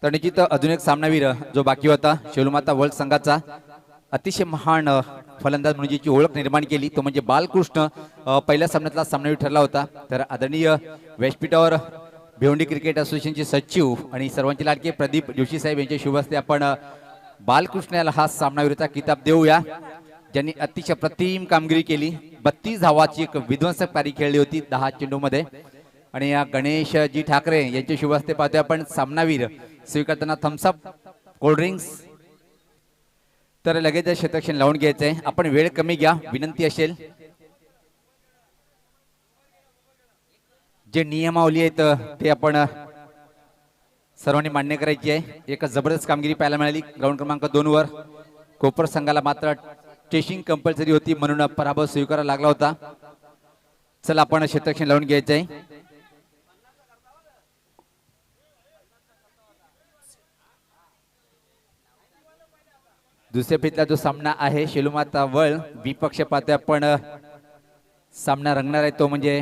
तर निश्चित अजून एक सामनावीर जो बाकी होता शेलूमाता वर्ल्ड संघाचा अतिशय महान फलंदाज म्हणून जी ओळख निर्माण केली तो म्हणजे बालकृष्ण पहिल्या सामन्यातला सामनावीर ठरला होता। तर आदरणीय व्यासपीठावर भिवंडी क्रिकेट असोसिएशनचे सचिव आणि सर्वांचे लाडके प्रदीप जोशी साहेब यांच्या शुभ हस्ते आपण बालकृष्ण याला हा सामनावीरचा किताब देऊया, ज्यांनी अतिशय प्रतिम कामगिरी केली। 32 धावाची एक विध्वंसक पारी खेळली होती 10 चेंडूमध्ये। आणि या गणेशजी ठाकरे यांच्या शुभ हस्ते पाहतोय आपण सामनावीर स्वीकारताना थम्सअप कोल्ड ड्रिंक्स। तर लगेच शतक्षण लावून घ्यायचंय, आपण वेळ कमी घ्या विनंती असेल। जे नियमावली आहेत ते आपण सर्वांनी मान्य करायची आहे। एक जबरदस्त कामगिरी पाहायला मिळाली ग्राउंड क्रमांक 2 वर। कोपर संघाला मात्र चेसिंग कंपल्सरी होती म्हणून पराभव स्वीकारावा लागला होता। चला आपण शतक्षण लावून घ्यायचंय। दुसऱ्या फेरीतला जो सामना आहे शेलूमाता वर्ल्ड विपक्ष पाहतोय आपण सामना रंगणार आहे तो म्हणजे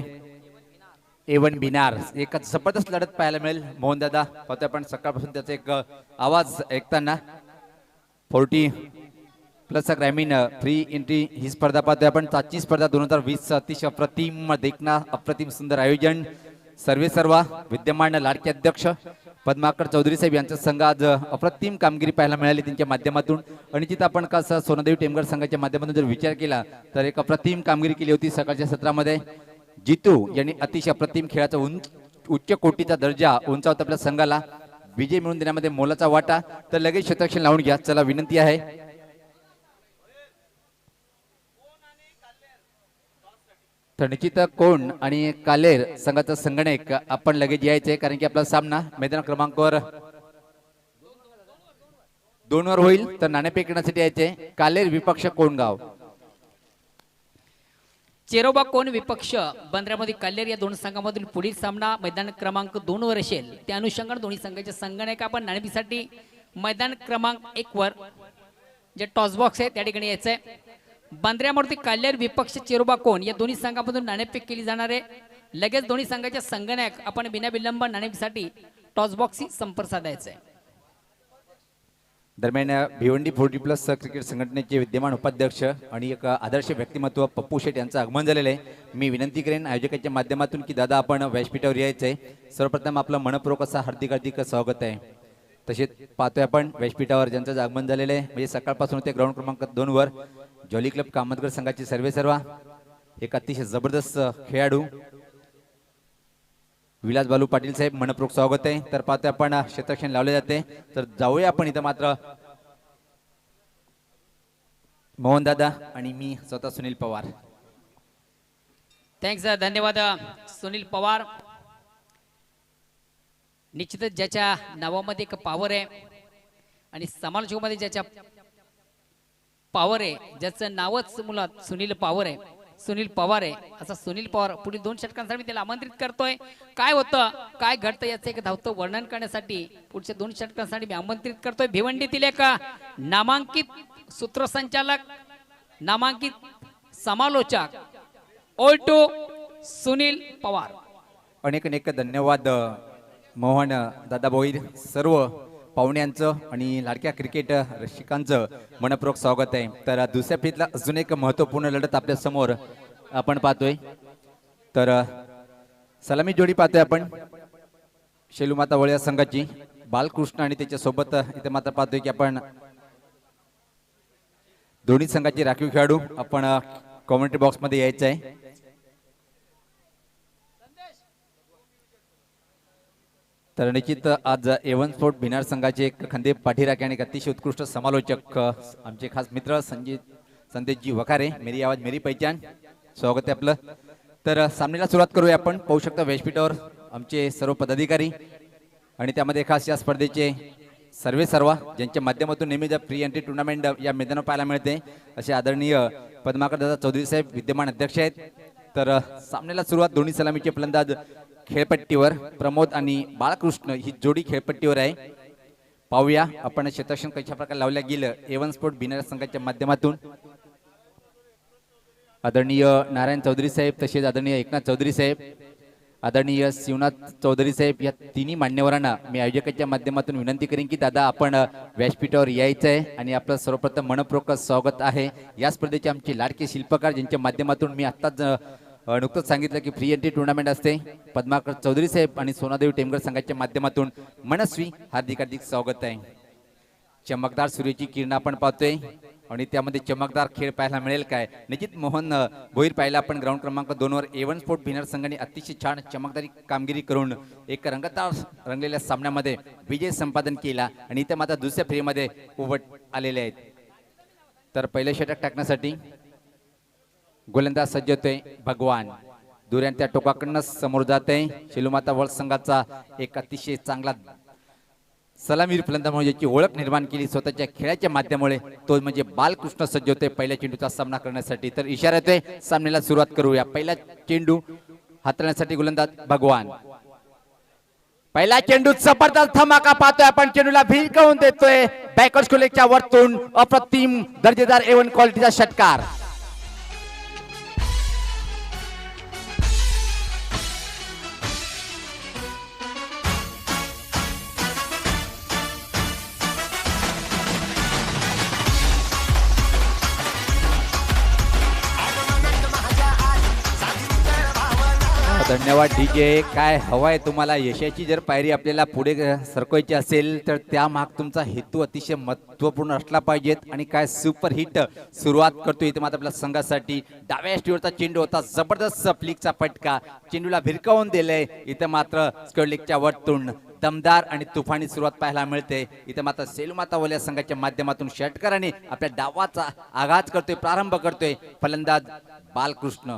A1 बिनार। एक जबरदस्त लढत पाहायला मिळेल। मोहन दादा पाहतोय आपण सकाळपासून त्याचा एक आवाज ऐकताना 40+ ग्रामीण फ्री एंट्री ही स्पर्धा पाहतोय आपण। चाची स्पर्धा 2020 अतिशय अप्रतिम देखना अप्रतिम सुंदर आयोजन। सर्वेसर्वा विद्यमान लाडके अध्यक्ष पद्माकर चौधरी साहेब यांचा संघ आज अप्रतिम कामगिरी पाहायला मिळाली त्यांच्या माध्यमातून। आणि जिथे आपण कसं सोनादेवी टेमगड संघाच्या माध्यमातून जर विचार केला तर एक अप्रतिम कामगिरी केली होती सकाळच्या सत्रामध्ये। जितू यांनी अतिशय अप्रतिम खेळाचा उच्च कोटीचा दर्जा उंचावत आपल्या संघाला विजय मिळवून देण्यामध्ये मोलाचा वाटा। तर लगेच शतक्षण लावून घ्या, चला विनंती आहे। तर निश्चित कोण आणि कालेर संघाचा संगणक आपण लगेच यायचंय, कारण की आपला सामना मैदान क्रमांकावर 2 वर होईल। तर नाणेफेक करण्यासाठी यायचे कालेर विपक्ष कोणगाव। चेरोबा कोण विपक्ष बंदरामध्ये काल्लेर या दोन संघांमधील पुढील सामना मैदान क्रमांक 2 वर असेल। त्या अनुषंगाने दोन्ही संघाचे संगणक आपण नाणेफेकीसाठी मैदान क्रमांक 1 वर जे टॉस बॉक्स आहे त्या ठिकाणी यायचंय। बांद्र्यामध्ये काल्लेर विपक्ष चेरोबा कोण या दोन्ही संघांमधून नाणेफेक केली जाणार आहे। लगेच दोन्ही संघाचे संगणक आपण बिना विलंब नाणेफेकीसाठी टॉस बॉक्सशी संपर्क साधायचा आहे। दरम्यान भिवंडी 40+ क्रिकेट संघटनेचे विद्यमान उपाध्यक्ष आणि एक आदर्श व्यक्तिमत्व पप्पू शेठ यांचं आगमन झालेलं आहे। मी विनंती करेन आयोजकांच्या माध्यमातून की दादा आपण व्यासपीठावर यायचंय। सर्वप्रथम आपलं मनपूर्वक असा हार्दिक स्वागत आहे। तसेच पाहतोय आपण व्यासपीठावर ज्यांचं आगमन झालेलं आहे म्हणजे सकाळपासून ते ग्राउंड क्रमांक 2 वर जॉली क्लब कामतगर संघाचे सर्वेसर्वा एक अतिशय जबरदस्त खेळाडू विलास बालू पाटील साहेब मनपूर्वक स्वागत आहे। तर पाहतोय आपण शतक्षण लावले जाते। तर जाऊया आपण इथं मात्र मोहन दादा आणि मी स्वतः सुनील पवार। थँक्स, धन्यवाद सुनील पवार। निश्चितच ज्याच्या नावामध्ये एक पॉवर आहे आणि समालोचकामध्ये ज्याच्या पॉवर आहे, ज्याचं नावच मुळात सुनील पॉवर आहे, सुनील पवार आहे, असा सुनील पवार पुढील 2 षटकांसाठी मी त्याला आमंत्रित करतोय। काय होतं काय घडतं याचं एक धावतं वर्णन करण्यासाठी पुढच्या 2 षटकांसाठी मी आमंत्रित करतोय भिवंडीतील एक नामांकित सूत्रसंचालक, नामांकित समालोचक ओल्टो सुनील पवार। अनेक धन्यवाद मोहन दादा भोईर। सर्व पाहुण्यांचं आणि लाडक्या क्रिकेट रसिकांचं मनपूर्वक स्वागत आहे। तर दुसऱ्या फेरीतला अजून एक महत्त्वपूर्ण लढत आपल्या समोर आपण पाहतोय। तर सलामी जोडी पाहतोय आपण शेलूमाता वर्ल्ड या संघाची बालकृष्ण आणि त्याच्या सोबत इथे मात्र पाहतोय की आपण दोन्ही संघाचे राखीव खेळाडू आपण कॉमेंट्री बॉक्स मध्ये यायचं आहे। तर निश्चित आज A1 स्पोर्ट बिनार संघाचे एक खंदे पाठीराखे आणि अतिशय उत्कृष्ट समालोचक आमचे खास मित्र संदेशजी वखारे, मेरी आवाज मेरी पहचान, स्वागत आहे आपलं। तर सामन्याला सुरुवात करूया आपण। पाहू शकता व्यासपीठावर आमचे सर्व पदाधिकारी आणि त्यामध्ये खास या स्पर्धेचे सर्वेसर्वा ज्यांच्या माध्यमातून नेहमीच फ्री एंट्री टुर्नामेंट या मैदानावर पाहायला मिळते असे आदरणीय पद्माकर दादा चौधरी साहेब विद्यमान अध्यक्ष आहेत। तर सामन्याला सुरुवात दोन्ही सलामीचे फलंदाज खेळपट्टीवर प्रमोद आणि बालकृष्ण ही जोडी खेळपट्टीवर आहे। पाहूया आपण शतक्षण कशा प्रकारे लावल्या गेलं A1 स्पोर्ट बिनार संघाच्या माध्यमातून। आदरणीय नारायण चौधरी साहेब तसेच आदरणीय एकनाथ चौधरी साहेब आदरणीय शिवनाथ चौधरी साहेब या तिन्ही मान्यवरांना मी आयोजकाच्या माध्यमातून विनंती करेन की दादा आपण व्यासपीठावर यायचं आहे आणि आपलं सर्वप्रथम मनपूर्वक स्वागत आहे. या स्पर्धेचे आमचे लाडके शिल्पकार ज्यांच्या माध्यमातून मी आत्ताच नुकतंच सांगितलं की फ्री एंट्री टुर्नामेंट असते. पद्माकर चौधरी साहेब आणि सोनादेवी टेमगर संघाच्या माध्यमातून मनस्वी हार्दिक हार्दिक स्वागत आहे. चमकदार सूर्याची किरण आपण पाहतोय आणि त्यामध्ये चमकदार खेळ पाहायला मिळेल काय. निश्चित मोहन भोईर पाहिला आपण ग्राउंड क्रमांक 2 वर A1 स्पोर्ट भिनार संघाने अतिशय छान चमकदारी कामगिरी करून एक रंगतदार रंगलेल्या सामन्यामध्ये विजय संपादन केला आणि इथे मात्र दुसऱ्या फेरीमध्ये उभट आलेले आहेत. तर पहिलं षटक टाकण्यासाठी गोलंदाज सज्ज होतोय भगवान. दुऱ्यान त्या टोकाकडनं समोर जात आहे. शेलूमाता वर्ल्ड संघाचा एक अतिशय चांगला सलामीर फलंदाज म्हणून ज्याची ओळख निर्माण केली स्वतःच्या खेळाच्या माध्यमामुळे तो म्हणजे बालकृष्ण सज्ज होते पहिल्या चेंडूचा सामना करण्यासाठी. तर इशारा येतोय सामन्याला सुरुवात करूया. पहिला चेंडू हाताळण्यासाठी गोलंदाज भगवान. पहिला चेंडू जबरदस्त धमाका पाहतोय आपण. चेंडूला भिरकावून देतोय बॅकवर्ड स्कोलेच्या वरतून अप्रतिम दर्जेदार A1 क्वालिटीचा षटकार. धन्यवाद डीजे. काय हवाय तुम्हाला. यशाची जर पायरी आपल्याला पुढे सरकवायची असेल तर त्या माग तुमचा हेतू अतिशय महत्त्वपूर्ण असला पाहिजेत. आणि काय सुपर हिट सुरुवात करतो इथे मात्र आपल्या संघासाठी. डाव्या स्टीवरचा चेंडू होता. जबरदस्त फ्लिकचा फटका. चेंडूला भिरकावून दिलंय. इथे मात्र स्क्वेअरलेगच्या वरतून दमदार आणि तुफानी सुरुवात पाहायला मिळते. इथे मात्र सेलूमाता वल्या संघाच्या माध्यमातून षटकाराने आपल्या डावाचा आघात करतोय, प्रारंभ करतोय फलंदाज बालकृष्ण.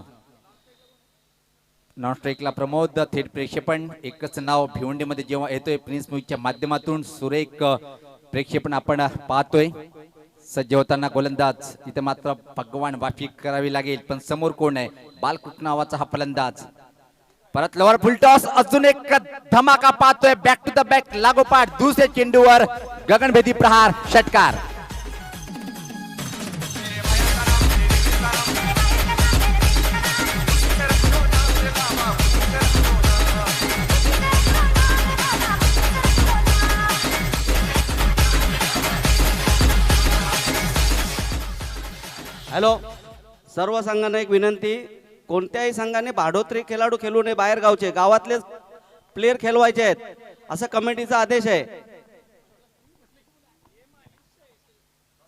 नॉन स्ट्राईकला प्रमोद. थेट प्रक्षेपण एकच नाव भिवंडीमध्ये जेव्हा येतोय प्रिन्स मूवीच्या माध्यमातून सुरेख प्रक्षेपण आपण पाहतोय. सज्ज होताना गोलंदाज इथे मात्र भगवान वाफी करावी लागेल पण समोर कोण आहे. बालकृष्ण नावाचा हा फलंदाज. परत लवर फुलटॉस. अजून एक धमाका पाहतोय बॅक टू द बॅक लागोपाठ दुसऱ्या चेंडूवर गगनभेदी प्रहार षटकार. हॅलो, सर्व संघांना एक विनंती. कोणत्याही संघाने भाडोत्री खेळाडू खेळू नये. बाहेर गावचे गावातले प्लेयर खेळवायचे आहेत असं कमिटीचा आदेश आहे.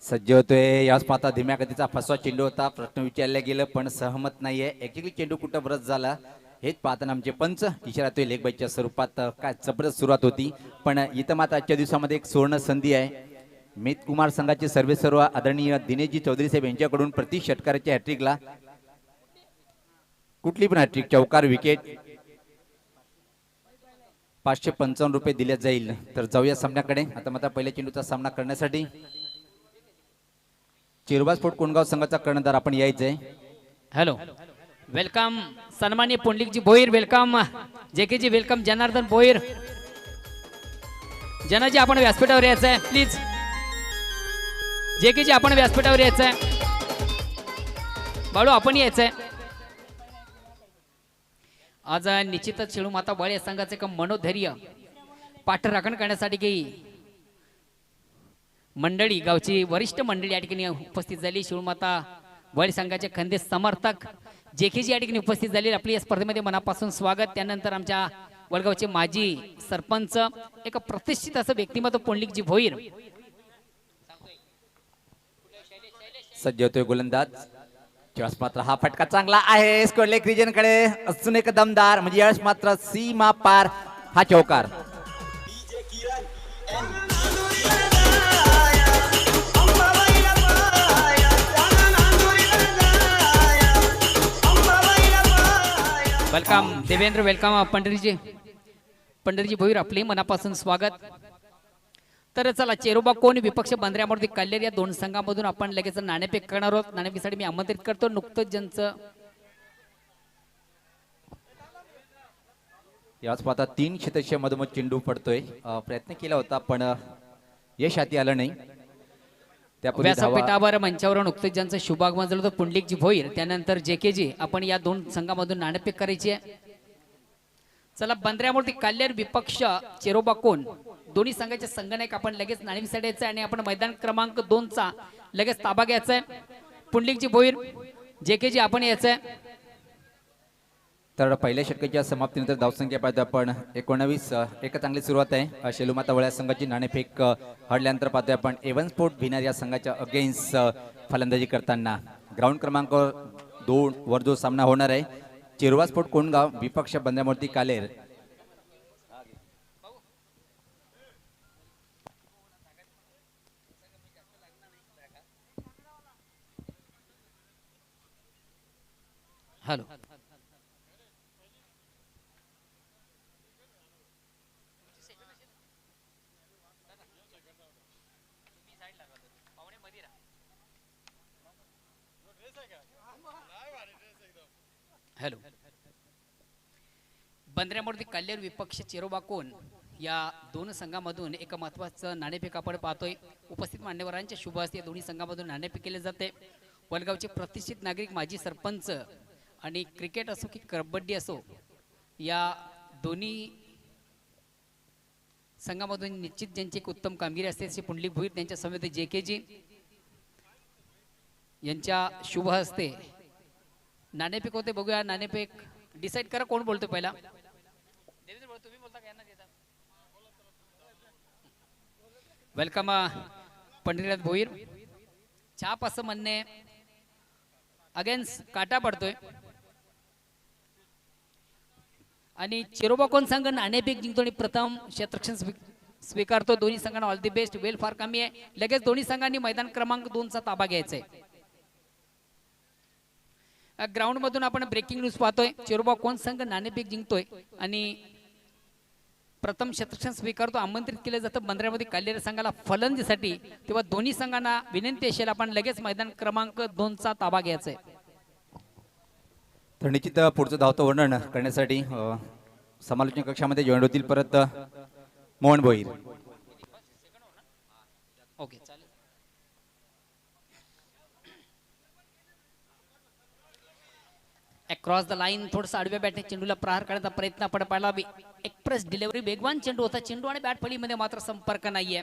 सज्ज होतोय. याच पाहता धीम्या गतीचा फसवा चेंडू होता. प्रश्न विचारला गेलं पण सहमत नाहीये. ऍक्च्युअली चेंडू कुठं बरंच झाला हेच पाहताना आमचे पंच इशारा येतोय लेग बाईच्या स्वरूपात. काय जबरदस्त सुरुवात होती पण इथं मात्र आजच्या दिवसामध्ये एक सुवर्ण संधी आहे. मित कुमार संघाचे सर्व आदरणीय दिनेशजी चौधरी साहेब यांच्याकडून प्रति षटकाराच्या हॅट्रिकला कुठली पण हॅट्रिक चौकार विकेट 555 रुपये दिले जाईल. तर जाऊया सामन्याकडे. आता मात्र पहिल्या चेंडूचा सामना करण्यासाठी चिरबा स्पोर्ट कोणगाव संघाचा कर्णधार आपण यायचंय. हॅलो, वेलकम सन्माननीय पुंडलिकजी भोईर. वेलकम जेकेजी. वेलकम जनार्दन भोईर. जनाजी आपण व्यासपीठावर यायचं आहे प्लीज. जेकेजी आपण व्यासपीठावर यायचं आहे. बाळू आपण यायचंय. आज निश्चितच शेळूमाता बळ या संघाचे एक मनोधैर्य पाठराखण करण्यासाठी की मंडळी गावची वरिष्ठ मंडळी या ठिकाणी उपस्थित झाली. शेळूमाता बळ संघाचे खंदे समर्थक जेकेजी या ठिकाणी उपस्थित झाले. आपली या स्पर्धेमध्ये मनापासून स्वागत. त्यानंतर आमच्या वडगावचे माजी सरपंच एक प्रतिष्ठित असं व्यक्तिमत्व पुंडलिकजी भोईर. सज्ज होतोय गोलंदाज. यावेळेस मात्र हा फटका चांगला आहे स्क्वेअरलेग रिजन कडे. अजून एक दमदार म्हणजे यावेळेस मात्र सीमा पार हा चौकार. वेलकम देवेंद्र. वेलकम पंढरीजी. पंढरीजी भोईर आपले मनापासून स्वागत. तर चला चेरोबा कोण विपक्ष बंदऱ्यामध्ये कल्लेर या दोन संघांमधून आपण लगेच नाणेफेक करणार आहोत. नाणेफेकीसाठी मी आमंत्रित करतो. नुकतंच ज्यांचं याच पाहता 3 क्षेत्रक्षय मधोमध चेंडू पडतोय. प्रयत्न केला होता पण यश हाती आलं नाही. त्यापूर्वी व्यासपीठावर मंचावर नुकतंच ज्यांचं शुभागमन झालं होतं पुंडलिकजी भोईर. त्यानंतर जेकेजी आपण या दोन संघामधून नाणेफेक करायची आहे. चला बंदऱ्यावरती कल्याण विपक्ष चेरोबा कोण दोन्ही संघाचे संघनायक आपण लगेच नाणेफेक यायचं आणि आपण मैदान क्रमांक 2 चा लगेच ताबा घ्यायचा आहे. पुंडलिकजी भोईर जेकेजी आपण यायचंय. तर पहिल्या षटकाच्या समाप्तीनंतर धावसंख्या पाहतो आपण 19. एक चांगली सुरुवात आहे. शेलूमाता वळ्या संघाची नाणेफेक हडल्यानंतर पाहतोय आपण एवन स्पोर्ट भिनार या संघाच्या अगेन्स्ट फलंदाजी करताना ग्राउंड क्रमांक 2 वर जो सामना होणार आहे चिरवा स्पोर्ट कोंडगाव विपक्ष बंद्यामूर्ती कालेर. हॅलो हॅलो बंदऱ्यामूर्ती कल्याण विपक्ष चेरोबा कोण या दोन संघामधून एक महत्वाचं नाणेफेक आपण पाहतोय. उपस्थित मान्यवरांच्या शुभ हस्ते दोन्ही संघामधून नाणेफेक केले जाते. वलगावचे प्रतिष्ठित नागरिक माजी सरपंच आणि क्रिकेट असो की कबड्डी असो या दोन्ही संघामधून निश्चित ज्यांची एक उत्तम कामगिरी असते असे पुंडलिक भोईर त्यांच्या समेत जेकेजी यांच्या शुभ हस्ते नाणेफेक होते. बघूया नाणेफेक डिसाईड करा कोण बोलतो पहिला. तुम्ही बोलता का यांना देता. वेलकम पंढरीनाथ भोईर. छाप असं म्हणणे अगेन्स्ट काटा पडतोय आणि चिरोबा कोण संघ नाणेफेक जिंकतो आणि प्रथम क्षेत्ररक्षण स्वीकारतो. दोन्ही संघांना ऑल दी बेस्ट. वेल फार कमी आहे. लगेच दोन्ही संघांनी मैदान क्रमांक 2 चा ताबा घ्यायचा आहे. ग्राउंड मधून आपण ब्रेकिंग न्यूज पाहतोय. चिरोबा कोण संघ नाणेफेक जिंकतोय आणि प्रथम क्षेत्ररक्षण स्वीकारतो. आमंत्रित केलं जातं बंदऱ्यामध्ये कल्याण संघाला फलंदाजीसाठी. तेव्हा दोन्ही संघांना विनंती असेल आपण लगेच मैदान क्रमांक 2 चा ताबा घ्यायचा आहे. तर निश्चित पुढचं धावतं वर्णन करण्यासाठी समालोचन कक्षामध्ये जॉईन होतील परत मोहन भोईर. ओके चालेल. अक्रॉस द लाईन थोडंसं आडव्या बॅटने चेंडूला प्रहार करण्याचा प्रयत्न आपण पाहिला. एक्सप्रेस डिलिव्हरी वेगवान चेंडू होता. चेंडू आणि बॅट फळीमध्ये मात्र संपर्क नाहीये.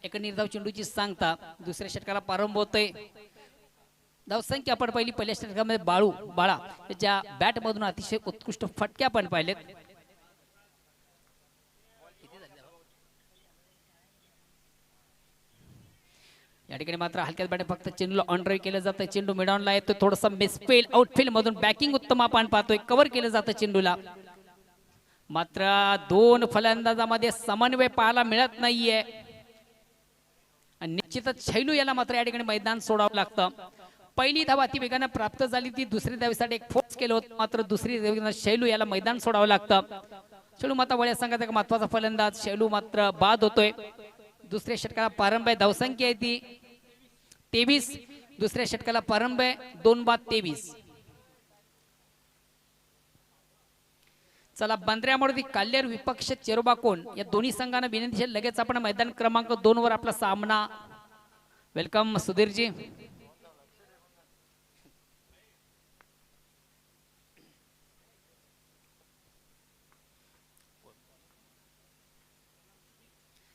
एक निर्धाव चेंडूची सांगता दुसऱ्या षटकाला प्रारंभ होतोय. धावसंख्या आपण पहिली पहिल्या षटकामध्ये बाळा त्याच्या बॅट मधून अतिशय उत्कृष्ट फटक्या आपण पाहिलेत. या ठिकाणी मात्र हलक्यात बॅट फक्त चेंडूला ऑन ड्राईव्ह केलं जातं. चेंडू मिडॉनला येतो. थोडंसं मिसफील्ड आउटफील्ड मधून बॅकिंग उत्तम आपण पाहतोय. कव्हर केलं जातं चेंडूला. मात्र दोन फलंदाजामध्ये समन्वय पाहायला मिळत नाहीये आणि निश्चितच शैलू याला मात्र या ठिकाणी मैदान सोडावं लागतं. पहिली धाव अति वेगाने प्राप्त झाली ती दुसरी धावेसाठी एक फोर्स केलं होतं. मात्र दुसरी धावेने शैलू याला मैदान सोडावं लागतं. शैलू माता वळ्या संघाचा एक महत्वाचा फलंदाज शैलू मात्र बाद होतोय. दुसऱ्या षटकाला प्रारंभ आहे. धावसंख्या आहे ती 23. दुसऱ्या षटकाला प्रारंभ आहे. 2 बाद 23. चला बंदऱ्यामध्ये कल्याण विपक्ष चेरोबा कोण या दोन्ही संघांना विनंती लगेच आपण मैदान क्रमांक 2 वर आपला सामना. Welcome Sudhirji.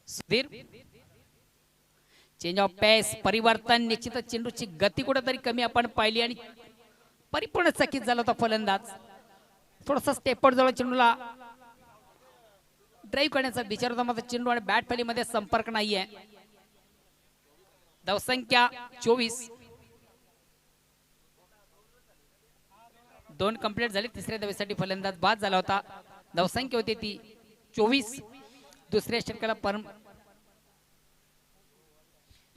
Sudhir change of pace परिवर्तन. निश्चितच चेंडूची गती कुठेतरी कमी आपण पाहिली आणि परिपूर्ण चकित झाला होता फलंदाज. थोडासा स्टेपवर जवळ चेंडूला ड्राईव्ह करण्याचा विचार होता. मात्र चेंडू आणि बॅट फळीमध्ये संपर्क नाहीये. धावसंख्या 24. 2 कंप्लीट झाले. तिसऱ्या धावेसाठी फलंदाज बाद झाला होता. धावसंख्या होती ती 24. दुसऱ्या षटकाला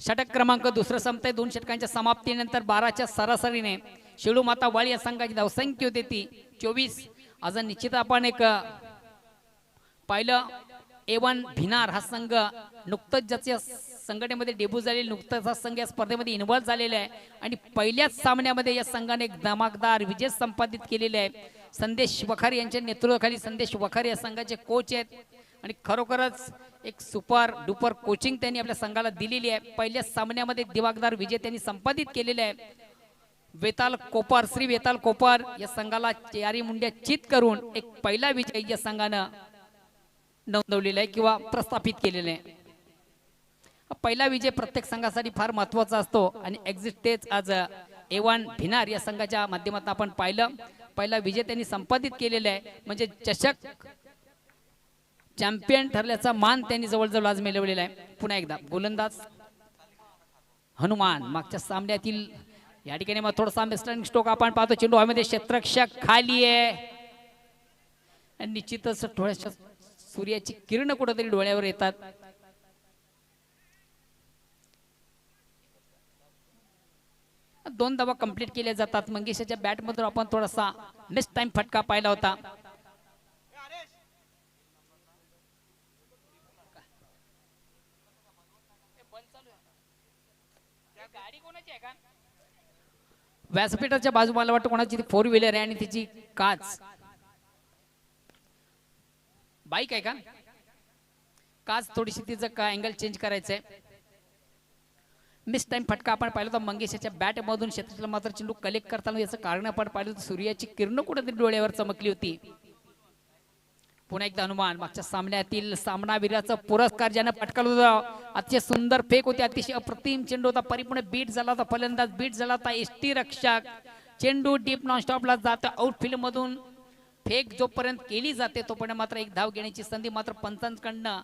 षटक क्रमांक दुसरं संपतंय. 2 षटकांच्या समाप्तीनंतर 12च्या सरासरीने शेळू माता वाळी या संघाची धावसंख्या होती ती 24. आज निश्चित आपण एक पाहिलं A1 भिनार हा संघ नुकतंच ज्याच्या संघटनेमध्ये डेब्यू झालेला नुकतंच हा संघ या स्पर्धेमध्ये इन्व्हॉल्व झालेला आहे आणि पहिल्याच सामन्यामध्ये या संघाने एक धमाकेदार विजय संपादित केलेला आहे. संदेश वखार यांच्या नेतृत्वाखाली संदेश वखार या संघाचे कोच आहेत आणि खरोखरच एक सुपर डुपर कोचिंग त्यांनी आपल्या संघाला दिलेली आहे. पहिल्या सामन्यामध्ये दिवाकदार विजय त्यांनी संपादित केलेला आहे. वेताल कोपर, श्री वेताल कोपर या संघाला चारी मुंड्या चित करून एक पहिला विजय या संघानं नोंदवलेला आहे किंवा प्रस्थापित केलेला आहे. हा पहिला विजय प्रत्येक संघासाठी फार महत्वाचा असतो आणि एक्झिट स्टेज आज एवान भिनार या संघाच्या माध्यमातून आपण पाहिलं. पहिला विजय त्यांनी संपादित केलेला आहे, म्हणजे चषक चॅम्पियन ठरल्याचा मान त्यांनी जवळजवळ आज मिळवलेला आहे. पुन्हा एकदा गोलंदाज हनुमान मागच्या सामन्यातील या ठिकाणी मग थोडासा मिस्टरिंग स्ट्रोक आपण पाहतो. चेंडू हवेमध्ये क्षेत्ररक्षक खाली आहे आणि निश्चितच थोड्याशा सूर्याची किरण कुठेतरी डोळ्यावर येतात. दोन धावा कंप्लीट केल्या जातात. मंगेशाच्या बॅट मधून आपण थोडासा मिस टाइम फटका पाहिला होता. व्यासपीठाच्या बाजू मला वाटतं कोणाची फोर व्हीलर आहे आणि तिची काच बाईक आहे का, काच थोडीशी तिचं का अँगल चेंज करायचंय. मिस टाइम फटका आपण पाहिलं तर मंगेशाच्या बॅट मधून क्षेत्राला मात्र चेंडू कलेक्ट करताना याचं कारण आपण पाहिलं तर सूर्याची किरण कुठेतरी डोळ्यावर चमकली होती. पुन्हा एकदा हनुमान मागच्या सामन्यातील सामनावीराचा पुरस्कार ज्यानं पटकावला होता. अतिशय सुंदर फेक होती, अतिशय अप्रतिम चेंडू होता, परिपूर्ण बीट झाला होता, फलंदाज बीट झाला होता. एसटी रक्षक चेंडू डीप नॉनस्टॉपला जातो आउटफील्ड मधून. फेक जोपर्यंत केली जाते तोपर्यंत मात्र एक धाव घेण्याची संधी मात्र पंचांकडनं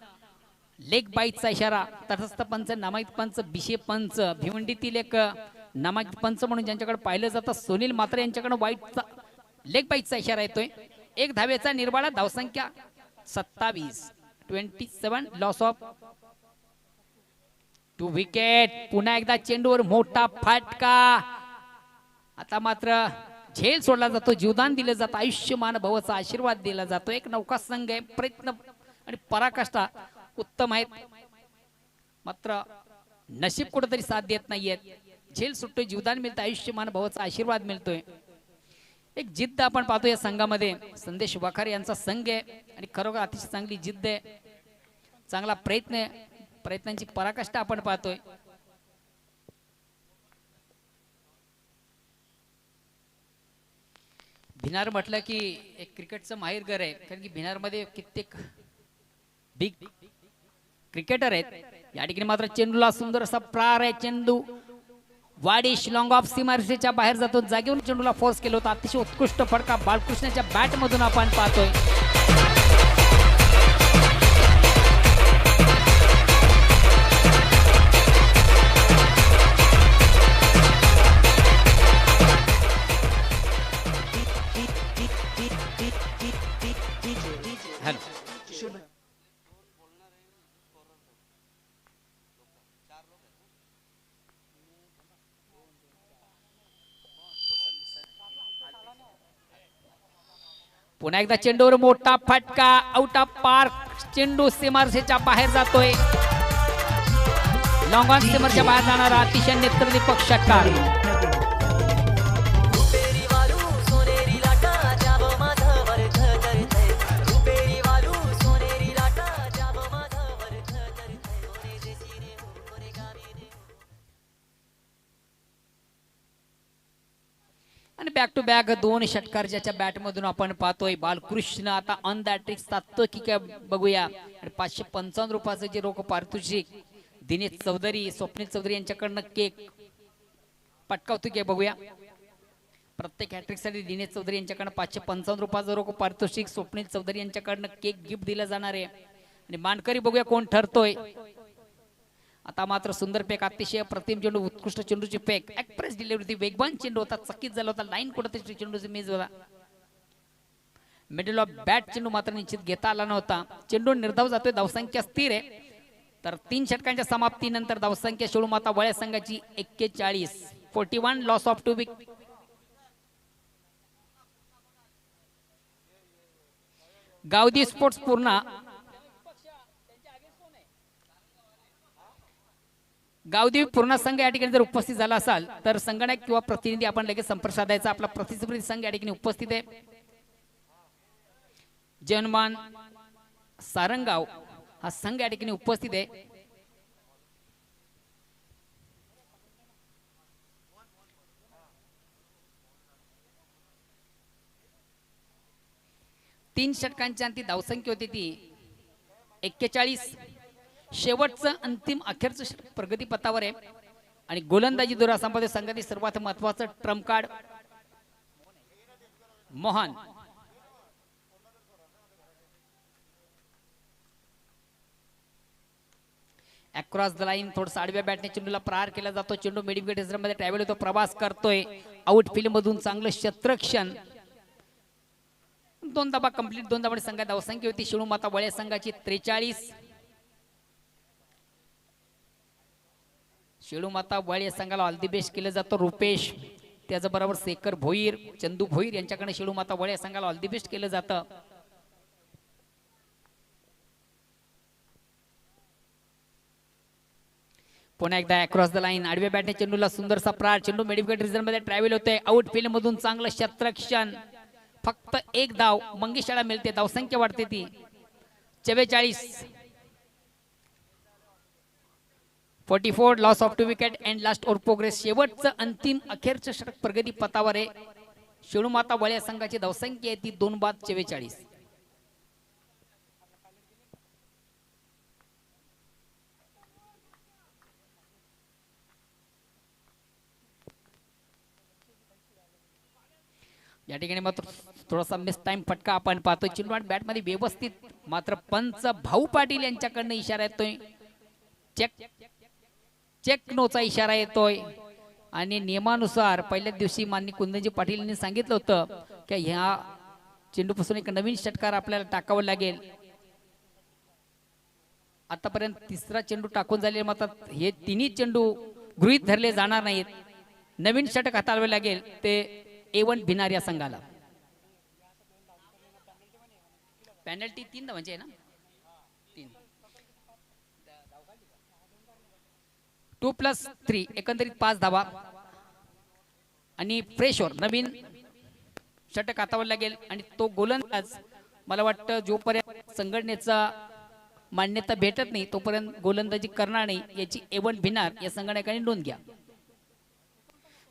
लेग बाईटचा इशारा. तटस्थ पंच, नामांकित पंच, बिशे पंच, भिवंडीतील एक नामांकित पंच म्हणून ज्यांच्याकडे पाहिलं जातं सुनील मात्र यांच्याकडे वाईटचा लेग बाईटचा इशारा येतोय. एक धावेचा निर्वाळा, धावसंख्या 27 लॉस ऑफ 2 विकेट. पुन्हा एकदा चेंडूवर मोठा फटका. आता मात्र झेल सोडला जातो, जीवदान दिलं जातं, आयुष्यमान भवचा आशीर्वाद दिला जातो. एक नौका संघ आहे, प्रयत्न आणि पराकाष्ठा उत्तम आहेत, मात्र नशीब कुठेतरी साथ देत नाहीयेत. झेल सुटतोय, जीवदान मिळतं, आयुष्यमान भवचा आशीर्वाद मिळतोय. एक जिद्द आपण पाहतो या संघामध्ये. संदेश वाखारे यांचा संघ आहे आणि खरोखर अतिशय चांगली जिद्द आहे, चांगला प्रयत्न आहे, प्रयत्नांची पराकाष्ठा आपण पाहतोय. भिनार म्हटलं की एक क्रिकेटचं माहेरघर आहे, कारण की भिनार मध्ये कित्येक बिग क्रिकेटर आहेत. या ठिकाणी मात्र चेंडूला सुंदर असा प्रार आहे. चेंडू वाडिश लॉंग ऑफ सीमारेषेच्या बाहेर जातो, जागेवरून चेंडूला फोर्स केला होता. अतिशय उत्कृष्ट फटका बालकृष्णाच्या बॅट मधून आपण पाहतोय. पुन्हा एकदा चेंडूवर मोठा फटका, आउट ऑफ पार्क. चेंडू सीमारेषेच्या बाहेर जातोय. लॉंग ऑन सीमरच्या बाहेर जाणारा अतिशय नेत्रदीपक षटकार. आणि बॅक टू बॅक दोन षटकार ज्याच्या बॅट मधून आपण पाहतोय. बालकृष्ण आता ऑन द ट्रिक साधतो की काय बघूया. आणि 555 रुपयाचं जे रोख पारितोषिक दिनेश चौधरी, स्वप्नील चौधरी यांच्याकडनं केक पटकावतो की बघूया. प्रत्येक हॅट्रिक साठी दिनेश चौधरी यांच्याकडनं 555 रुपयाचं रोख पारितोषिक, स्वप्नील चौधरी यांच्याकडनं केक गिफ्ट दिला जाणार आहे. आणि मानकरी बघूया कोण ठरतोय. आता मात्र सुंदर पेक, अतिशय प्रतिम चेंडू, उत्कृष्ट चेंडूची पेक, एक्सप्रेस डिलिव्हरी, वेगवान चेंडू होता, चकित झाला होता, लाईन कुठे चेंडूची मेज होता. मिडल ऑफ बॅट चेंडू मात्र निश्चित घेता आला नव्हता. चेंडू निर्धाव जातोय, धावसंख्या स्थिर आहे. तर 3 षटकांच्या समाप्तीनंतर धावसंख्या शेळू माता वळ्या संघाची 41 loss of 2 wicket. Gavdi sports पूर्ण गावदेवी पूर्ण संघ या ठिकाणी जर उपस्थित झाला असाल तर संगणक किंवा प्रतिनिधी आपण लगेच संपर्क साधायचा. आपला प्रतिस्पर्धी संघ या ठिकाणी उपस्थित आहे. जनमान सारंगाव हा संघ या ठिकाणी उपस्थित आहे. 3 षटकांची अंती धावसंख्या होती ती 41. शेवटचं अंतिम अखेरचं षटक प्रगती पथावर आहे आणि गोलंदाजी दुरासामध्ये संघातील सर्वात महत्वाचं Trump card Mohan. Across the line थोडं आडव्या बॅटने चेंडूला प्रहार केला जातो. चेंडू मिडविकेट मध्ये ट्रॅव्हल होतो, प्रवास करतोय आउटफील्ड मधून चांगलं क्षेत्रक्षण. 2 धाबा कंप्लीट. 2 धाबांची संघात धावसंख्या होती शिळू माता वळे संघाची 43. शिळू माता वळे संघाला ऑल दी बेस्ट केलं जातं. रुपेश त्याचबरोबर शेखर भोईर, चंदू भोईर यांच्याकडे शिळू माता वळे संघाला ऑल दी बेस्ट केलं जातं. पुन्हा एकदा अक्रॉस द लाईन आडव्या बॅटने चेंडूला सुंदरसा प्रहार. चेंडू मिडविकेट रिझन मध्ये ट्रॅव्हल होतोय आउटफील्ड मधून चांगलं क्षेत्रक्षण. फक्त 1 धाव मंगेशाला मिळते. धावसंख्या वाढते ती 44. 44. Loss of 2 wicket and last over progress. शेवटचं अंतिम अखेरचं षटक प्रगती पथावर आहे. शिळू माता वळ्या संघाची धावसंख्या आहे ती 2/44. या ठिकाणी मात्र थोडासा मिस टाइम फटका आपण पाहतो. चिंडवाड बॅट मध्ये व्यवस्थित, मात्र पंच भाऊ पाटील यांच्याकडनं इशारा येतोय. चेक नोचा इशारा येतोय आणि नियमानुसार पहिल्या दिवशी माननीय कुंदनजी पाटील यांनी सांगितलं होतं की ह्या चेंडूपासून एक नवीन षटकार आपल्याला टाकावं लागेल. आतापर्यंत 3रा चेंडू टाकून झाले, मात्र हे तिन्ही चेंडू गृहीत धरले जाणार नाहीत. नवीन षटक हाताळावे लागेल ते A1 भिनार या संघाला. पेनल्टी 3 धावांची आहे ना. 3 2+3 एकंदरीत 5 धावा आणि फ्रेशवर नवीन षटक हातावर लागेल. आणि तो गोलंदाज मला वाटतं जोपर्यंत संघटनेचा मान्यता भेटत नाही तोपर्यंत गोलंदाजी करणार नाही याची A1 भिनार या संघटनेकडे नोंद घ्या.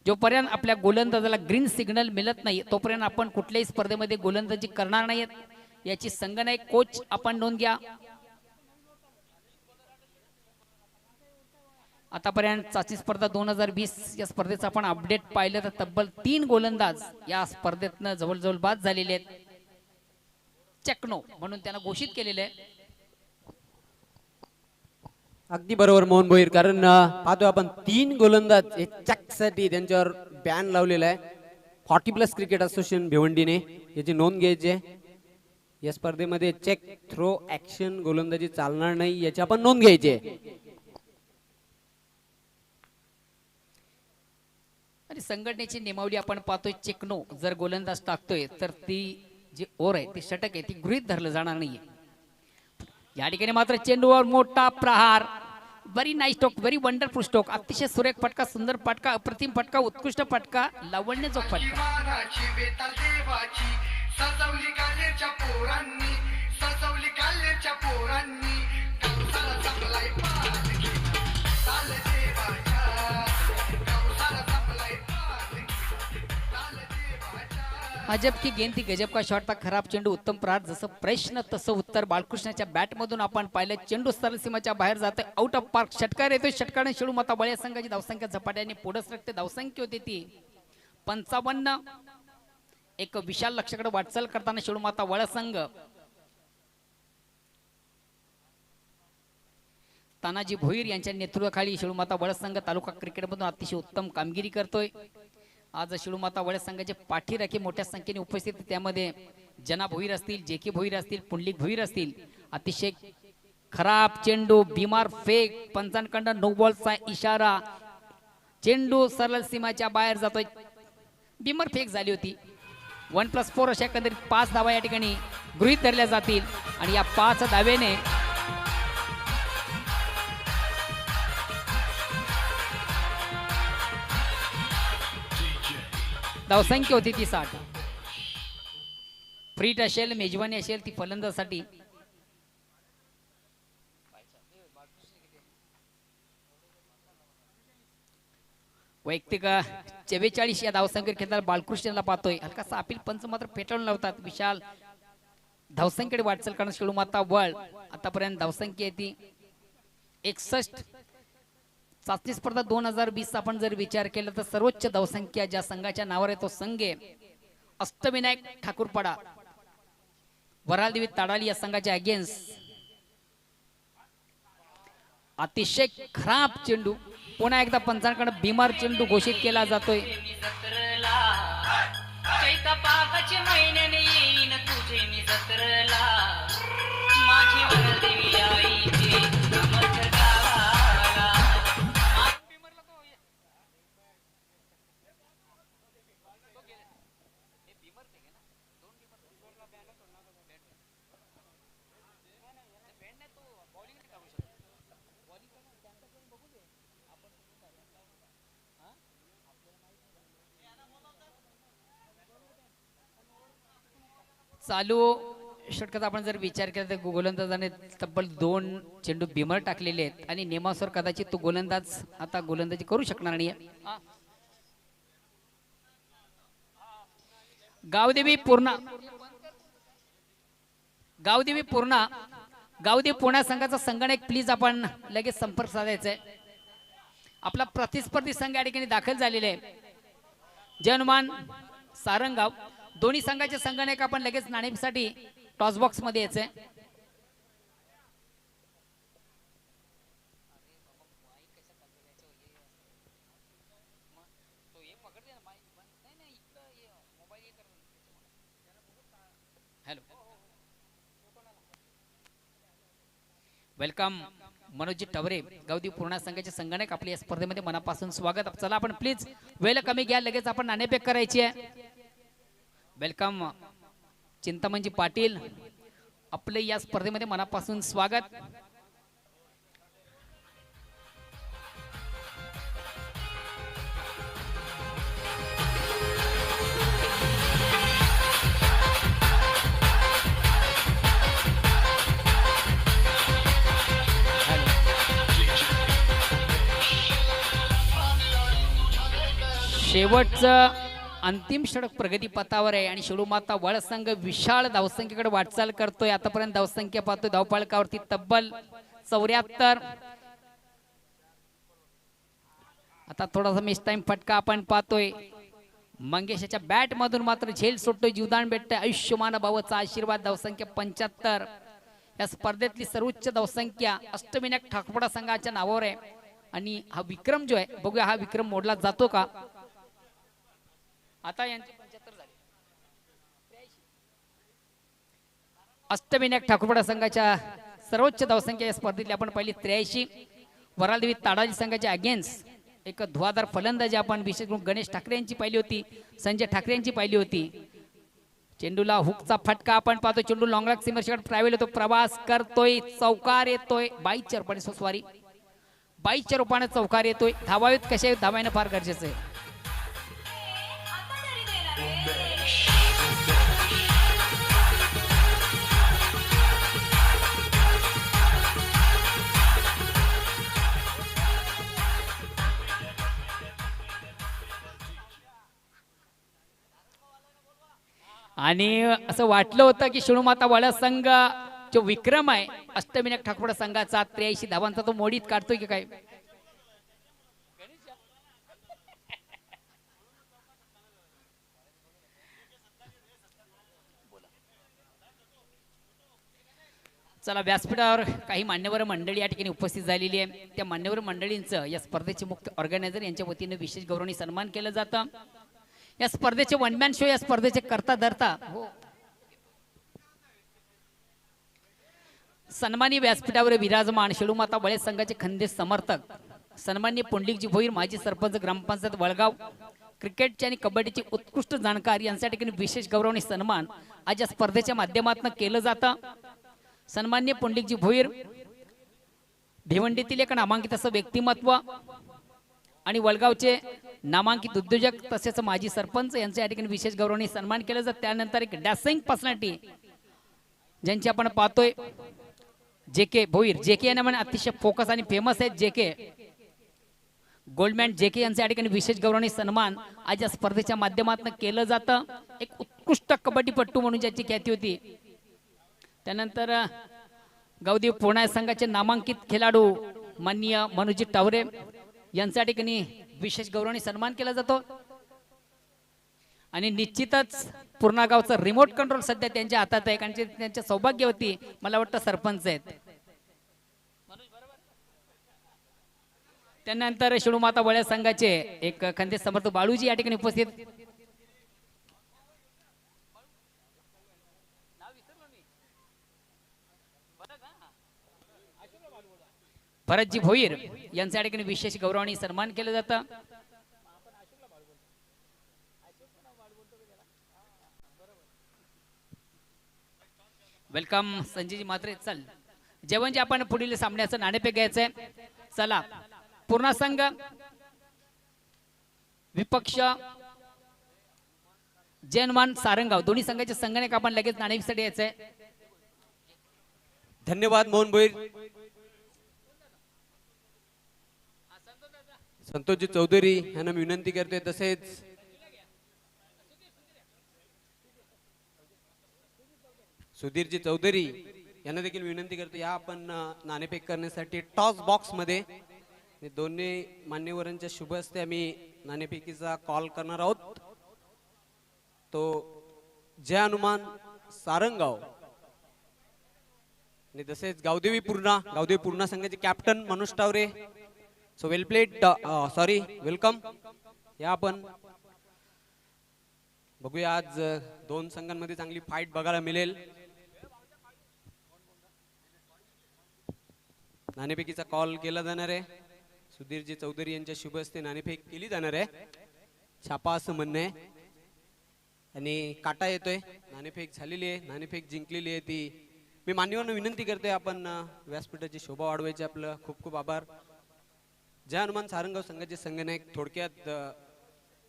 जोपर्यंत आपल्या गोलंदाजाला ग्रीन सिग्नल मिळत नाही तोपर्यंत आपण कुठल्याही स्पर्धेमध्ये गोलंदाजी करणार नाहीत याची संघनायक कोच आपण नोंद घ्या. आतापर्यंत चाचणी स्पर्धा 2020 या स्पर्धेचा आपण अपडेट पाहिलं तर तब्बल 3 गोलंदाज या स्पर्धेतनं जवळजवळ बाद झालेले आहेत. चेकनो म्हणून त्यांना घोषित केलेले आहे. अगदी बरोबर मोहन भोईर, कारण पाहतो आपण 3 गोलंदाज चॅकसाठी त्यांच्यावर बॅन लावलेला आहे. 40+ क्रिकेट असोसिएशन भिवंडीने याची नोंद घ्यायची आहे. या स्पर्धेमध्ये चेक थ्रो ऍक्शन गोलंदाजी चालणार नाही याची आपण नोंद घ्यायची आहे. आणि संघटनेची नियमावली आपण पाहतोय. चेकनो जर गोलंदाज टाकतोय तर ती जी ओव्हर आहे ती षटक आहे ती गृहीत धरलं जाणार नाहीये. या ठिकाणी मात्र चेंडूवर मोठा प्रहार. Very nice stroke, very wonderful stroke. अतिशय सुरेख फटका, सुंदर फटका, अप्रतिम फटका, उत्कृष्ट फटका, लावण्यजोग फटका. सजवली कालेच्या पोरांनी, सजवली कालेच्या पोरांनी, कौसाला जपलाय पालखी, चाल देवाच्या, कौसाला जपलाय पालखी, चाल देवाच्या. अजब की गेंद ती गजब का शॉट था. खराब चेंडू, उत्तम प्रहार. जसं प्रश्न तसं उत्तर. बाळकृष्णाच्या बॅट मधून आपण पाहिलं. चेंडू सरसीमाच्या बाहेर जातोय, आउट ऑफ पार्क. षटकार येतोय. षटकाने शिळू माता बळ्या संघाची धावसंख्या झपाट्याने पुढे सरकते. धावसंख्या होती ती 55. एक विशाल लक्ष्याकडे वाटचाल करताना शिळू माता वळ संघ तानाजी भोईर यांच्या नेतृत्वाखाली शिळू माता वळ संघ तालुका क्रिकेटमधून अतिशय उत्तम कामगिरी करतोय. आज शिळू माता वळ संघाचे पाठीराखे मोठ्या संख्येने उपस्थित. त्यामध्ये जना भोईर असतील, JK भोईर असतील, पुंडलिक भोईर असतील. अतिशय खराब चेंडू, बिमार फेक. पंचांकडून नो बॉलचा इशारा. चेंडू सरळ सीमाच्या बाहेर जातोय. बिमार फेक झाली होती. 1+4 अशा एकंदरीत 5 धावा या ठिकाणी गृहीत धरल्या जातील. आणि या 5 धावेने धावसंख्या होती ती 60. फ्रीट असेल, मेजवानी असेल ती फलंदाजासाठी. वैयक्तिक 44 या धावसंख्येत खेळताना बालकृष्णला पाहतोय. हलकासा अपील पंच मात्र फेटाळून लावतात. विशाल धावसंख्येकडे वाटचाल करणार शेळूमाता वळ. आतापर्यंत धावसंख्या आहे ती 61. चाचणी स्पर्धा 2020 आपण जर विचार केला तर सर्वोच्च धावसंख्या ज्या संघाच्या नावावर आहे तो संघ आहे अष्टविनायक ठाकूरपाडा वरालदेवी ताडाली या संघाच्या अगेन्स्ट. अतिशय खराब चेंडू पुन्हा एकदा पंचांकडे बिमार चेंडू घोषित केला जातोय. चैत पाकाचे महिन्याने येईन तुझे मी जत्रला माझी वरदेवी आईचे समर्थ गावाला. चालू षटकात आपण जर विचार केला तर गोलंदाजाने तब्बल 2 चेंडू बिमर टाकलेले आहेत आणि नियमानुसार कदाचित तो गोलंदाज आता गोलंदाजी करू शकणार नाही. गावदेवी पूर्णा गावदेवी पुणा संघाचा संगणक प्लीज आपण लगेच संपर्क साधायचा आहे. आपला प्रतिस्पर्धी संघ या ठिकाणी दाखल झालेले आहे जनमान सारंगाव. दोन्ही संघाचे संगणक आपण लगेच नाणेफेकीसाठी टॉस बॉक्स मध्ये यायचंय. हॅलो वेलकम मनोजी टवरे गावदी पूर्णा संघाचे संगणक आपल्या या स्पर्धेमध्ये मनापासून स्वागत. चला आपण प्लीज वेळ कमी घ्या लगेच आपण नाणेफेक करायची आहे. वेलकम चिंतामणजी पाटील आपले या स्पर्धेमध्ये मनापासून स्वागत. शेवटचं अंतिम षटक प्रगती पथावर आहे आणि शेळूमाता वळ संघ विशाळ धावसंख्येकडे वाटचाल करतोय. आतापर्यंत धावसंख्या पाहतोय धावफलकावरती तब्बल 74. आता थोडासा मिस टाइम फटका आपण पाहतोय. मंगेशाच्या बॅट मधून मात्र झेल सुटतोय जीवदान भेटतोय आयुष्यमान भावाचा आशीर्वाद. धावसंख्या 75. या स्पर्धेतली सर्वोच्च धावसंख्या अष्टविनायक ठाकरपाडा संघाच्या नावावर आहे आणि हा विक्रम जो आहे बघूया हा विक्रम मोडला जातो का. आता यांचे 75 झाले. अष्टविनायक ठाकरपाडा संघाच्या सर्वोच्च धावसंख्या या स्पर्धेतली आपण पाहिली 83. वरालदेवी ताडाली संघाच्या अगेन्स्ट एक धुवाधार फलंदाजी आपण विशेष करून गणेश ठाकरे यांची पाहिली होती, संजय ठाकरे यांची पाहिली होती. चेंडूला हुकचा फटका आपण पाहतो. चेंडू लॉंग सीमरकडे ट्रॅव्हल होतो, प्रवास करतोय, चौकार येतोय. 22 रुपयाने सॉरी 22 रुपयाने चौकार येतोय. धावावेत कसे धावायनं फार गरजेचं आहे. आणि असं वाटलं होतं की शेळूमाता वळ संघ जो विक्रम आहे अष्टविनायक ठाकरपाडा संघाचा 83 धावांचा तो मोडीत काढतोय की काय. चला व्यासपीठावर काही मान्यवर मंडळी या ठिकाणी उपस्थित झालेली आहे. त्या मान्यवर मंडळींचं या स्पर्धेचे मुख्य ऑर्गनायझर यांच्या वतीने विशेष गौरवणी सन्मान केलं जातं. या स्पर्धेचे वनमॅन शो या स्पर्धेचे करता धरता सन्मानी व्यासपीठावर विराजमान शेळूमाता वळे संघाचे खंदे समर्थक सन्मान्य पुंडलिकजी भोईर माजी सरपंच ग्रामपंचायत वळगाव क्रिकेटचे आणि कबड्डीचे उत्कृष्ट जाणकार यांच्या ठिकाणी विशेष गौरवणी सन्मान आज या स्पर्धेच्या माध्यमातून केलं जातं. सन्मान्य पुंडलिकजी भोईर भिवंडीतील एक नामांकित असं व्यक्तिमत्व आणि वळगावचे नामांकित उद्योजक तसेच माजी सरपंच यांच्या या ठिकाणी विशेष गौरवणी सन्मान केलं जातं. त्यानंतर एक डॅसिंग पर्सनॅलिटी ज्यांची आपण पाहतोय जेके भोईर. जेके यांना म्हणजे अतिशय फोकस आणि फेमस आहेत जेके गोल्डमॅन जेके यांच्या या ठिकाणी विशेष गौरवणी सन्मान आज या स्पर्धेच्या माध्यमातून केलं जातं. एक उत्कृष्ट कबड्डीपट्टू म्हणून ज्याची ख्याती होती त्यानंतर गावदेवी पूर्णा संघाचे नामांकित खेळाडू माननीय मनोजी टावरे यांचा ठिकाणी विशेष गौरवाने सन्मान केला जातो आणि निश्चितच पूर्णा गावचा रिमोट कंट्रोल सध्या त्यांच्या हातात आहे कारण त्यांच्या सौभाग्यवती मला वाटतं सरपंच आहेत. त्यानंतर शिणूमाता वळ्या संघाचे एक खंदे समर्थ बाळूजी या ठिकाणी उपस्थित. भरतजी भोईर यांच्या ठिकाणी विशेष गौरवाने सन्मान केलं जातं. वेलकम संजयजी मात्रे. चल जेवणचे आपण पुढील सामन्याचं नाणेफेक घ्यायचंय. चला पूर्णा संघ विपक्ष जैनमान सारंगाव दोन्ही संघाचे संघटक आपण लगेच नाणेफेकीसाठी यायचंय. धन्यवाद मोहन भोईर. संतोषजी चौधरी यांना मी विनंती करतोय, तसेच सुधीरजी चौधरी यांना देखील विनंती करतो या आपण नाणेफेक करण्यासाठी टॉस बॉक्स मध्ये दोन्ही मान्यवरांच्या शुभ हस्ते आम्ही नाणेफेकीचा कॉल करणार आहोत. तो जय हनुमान सारंगाव आणि तसेच गावदेवी पूर्णा संघाचे captain Manoj Taware. So well played, sorry welcome. या आपण बघूया आज दोन संघांमध्ये चांगली फाईट बघायला मिळेल. नाणेफेकीचा कॉल केला जाणार आहे. सुधीरजी चौधरी यांच्या शुभ हस्ते नाणेफेक केली जाणार आहे. छापा असं म्हणणं आहे आणि काटा येतोय. नाणेफेक झालेली आहे, नाणेफेक जिंकलेली आहे ती. मी मान्यवरांना विनंती करतोय आपण व्यासपीठाची शोभा वाढवायची. आपलं खूप खूप आभार. जय हनुमान सारंगाव संघाचे संघनायक थोडक्यात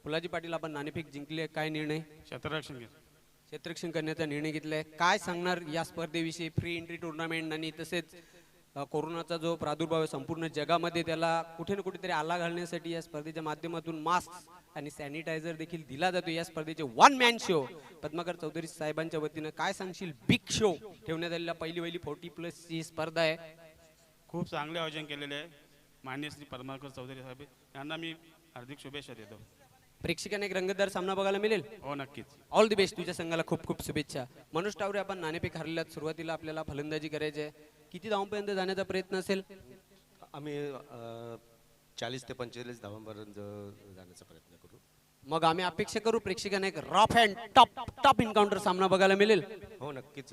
फुलाजी पाटील आपण नाणेफेक जिंकले, काय निर्णय? क्षेत्ररक्षण करण्याचा निर्णय घेतलाय. काय सांगणार या स्पर्धेविषयी? फ्री एंट्री टुर्नामेंट आणि तसेच कोरोनाचा जो प्रादुर्भाव आहे संपूर्ण जगामध्ये त्याला कुठे ना कुठेतरी आला घालण्यासाठी या स्पर्धेच्या माध्यमातून मास्क आणि सॅनिटायझर देखील दिला जातो. या स्पर्धेचे one man show Padmakar Chaudhari साहेबांच्या वतीनं काय सांगशील? बिग शो ठेवण्यात आलेला पहिली 40+ ची स्पर्धा आहे. खूप चांगले आयोजन केलेले आहे. माननीय श्री पद्माकर चौधरी साहेब यांना मी हार्दिक शुभेच्छा देतो. प्रेक्षकांना एक रंगतदार सामना बघायला मिळेल. हो नक्कीच. All the best. तुझ्या संघाला खूप खूप शुभेच्छा. मनोज टावरे आपण नाणेफेक हरल्यात. सुरुवातीला आपल्याला फलंदाजी करायची आहे. किती धावांपर्यंत जाण्याचा प्रयत्न असेल? आम्ही 40 ते 45 धावांपर्यंत जाण्याचा प्रयत्न करू. मग आम्ही अपेक्षा करू प्रेक्षकांना एक रफ अँड टॉप एन्काउंटर सामना बघायला मिळेल. हो नक्कीच.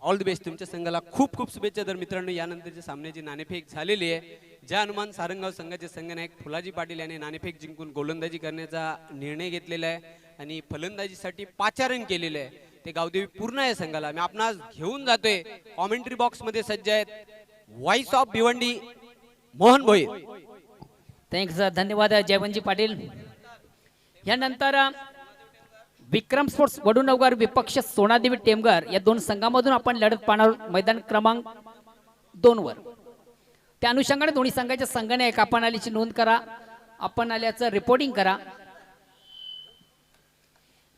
All the best. तुमच्या संघाला खूप खूप शुभेच्छा. तर मित्रांनो यानंतरच्या सामन्याची नाणेफेक झालेली आहे. जय हनुमान सारंगाव संघाचे संघनायक फुलाजी पाटील यांनी नाणेफेक जिंकून गोलंदाजी करण्याचा निर्णय घेतलेला आहे आणि फलंदाजीसाठी पाचारण केलेलं आहे ते गावदेवी पूर्णा या संघाला. मी आपणास घेऊन जातोय. कॉमेंट्री बॉक्स मध्ये सज्ज आहेत voice of Bhiwandi Mohan Bhoir. Thanks. धन्यवाद जयवंतजी पाटील. यानंतर विक्रम स्पोर्ट्स वडूनगर विपक्ष सोनादेवी टेमघर या दोन संघांमधून आपण लढत पाहणार मैदान क्रमांक 2 वर. त्या अनुषंगाने दोन्ही संघाच्या संघाने आपण आल्याची नोंद करा. आपण आल्याचं रिपोर्टिंग करा.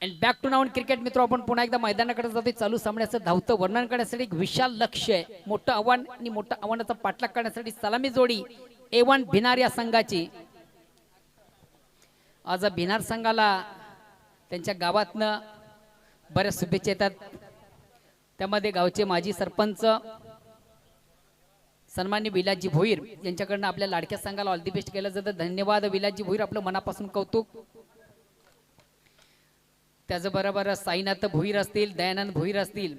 अँड बॅक टू नाऊन क्रिकेट मित्र, आपण पुन्हा एकदा मैदानाकडे जातोय. चालू सामन्याचं धावतं वर्णन करण्यासाठी एक विशाल लक्ष आहे. मोठं आव्हान आणि मोठं आव्हानाचा पाठलाग करण्यासाठी सलामी जोडी A1 भिनार या संघाची. आज भिनार संघाला त्यांच्या गावातनं बऱ्याच शुभेच्छा येतात. त्यामध्ये गावचे माजी सरपंच सन्मान्य विलासजी भोईर यांच्याकडनं आपल्या लाडक्या संघाला ऑल दी बेस्ट केलं जातं. धन्यवाद विलासजी भोईर, आपलं मनापासून कौतुक. त्याचबरोबर साईनाथ भोईर असतील, दयानंद भोईर असतील,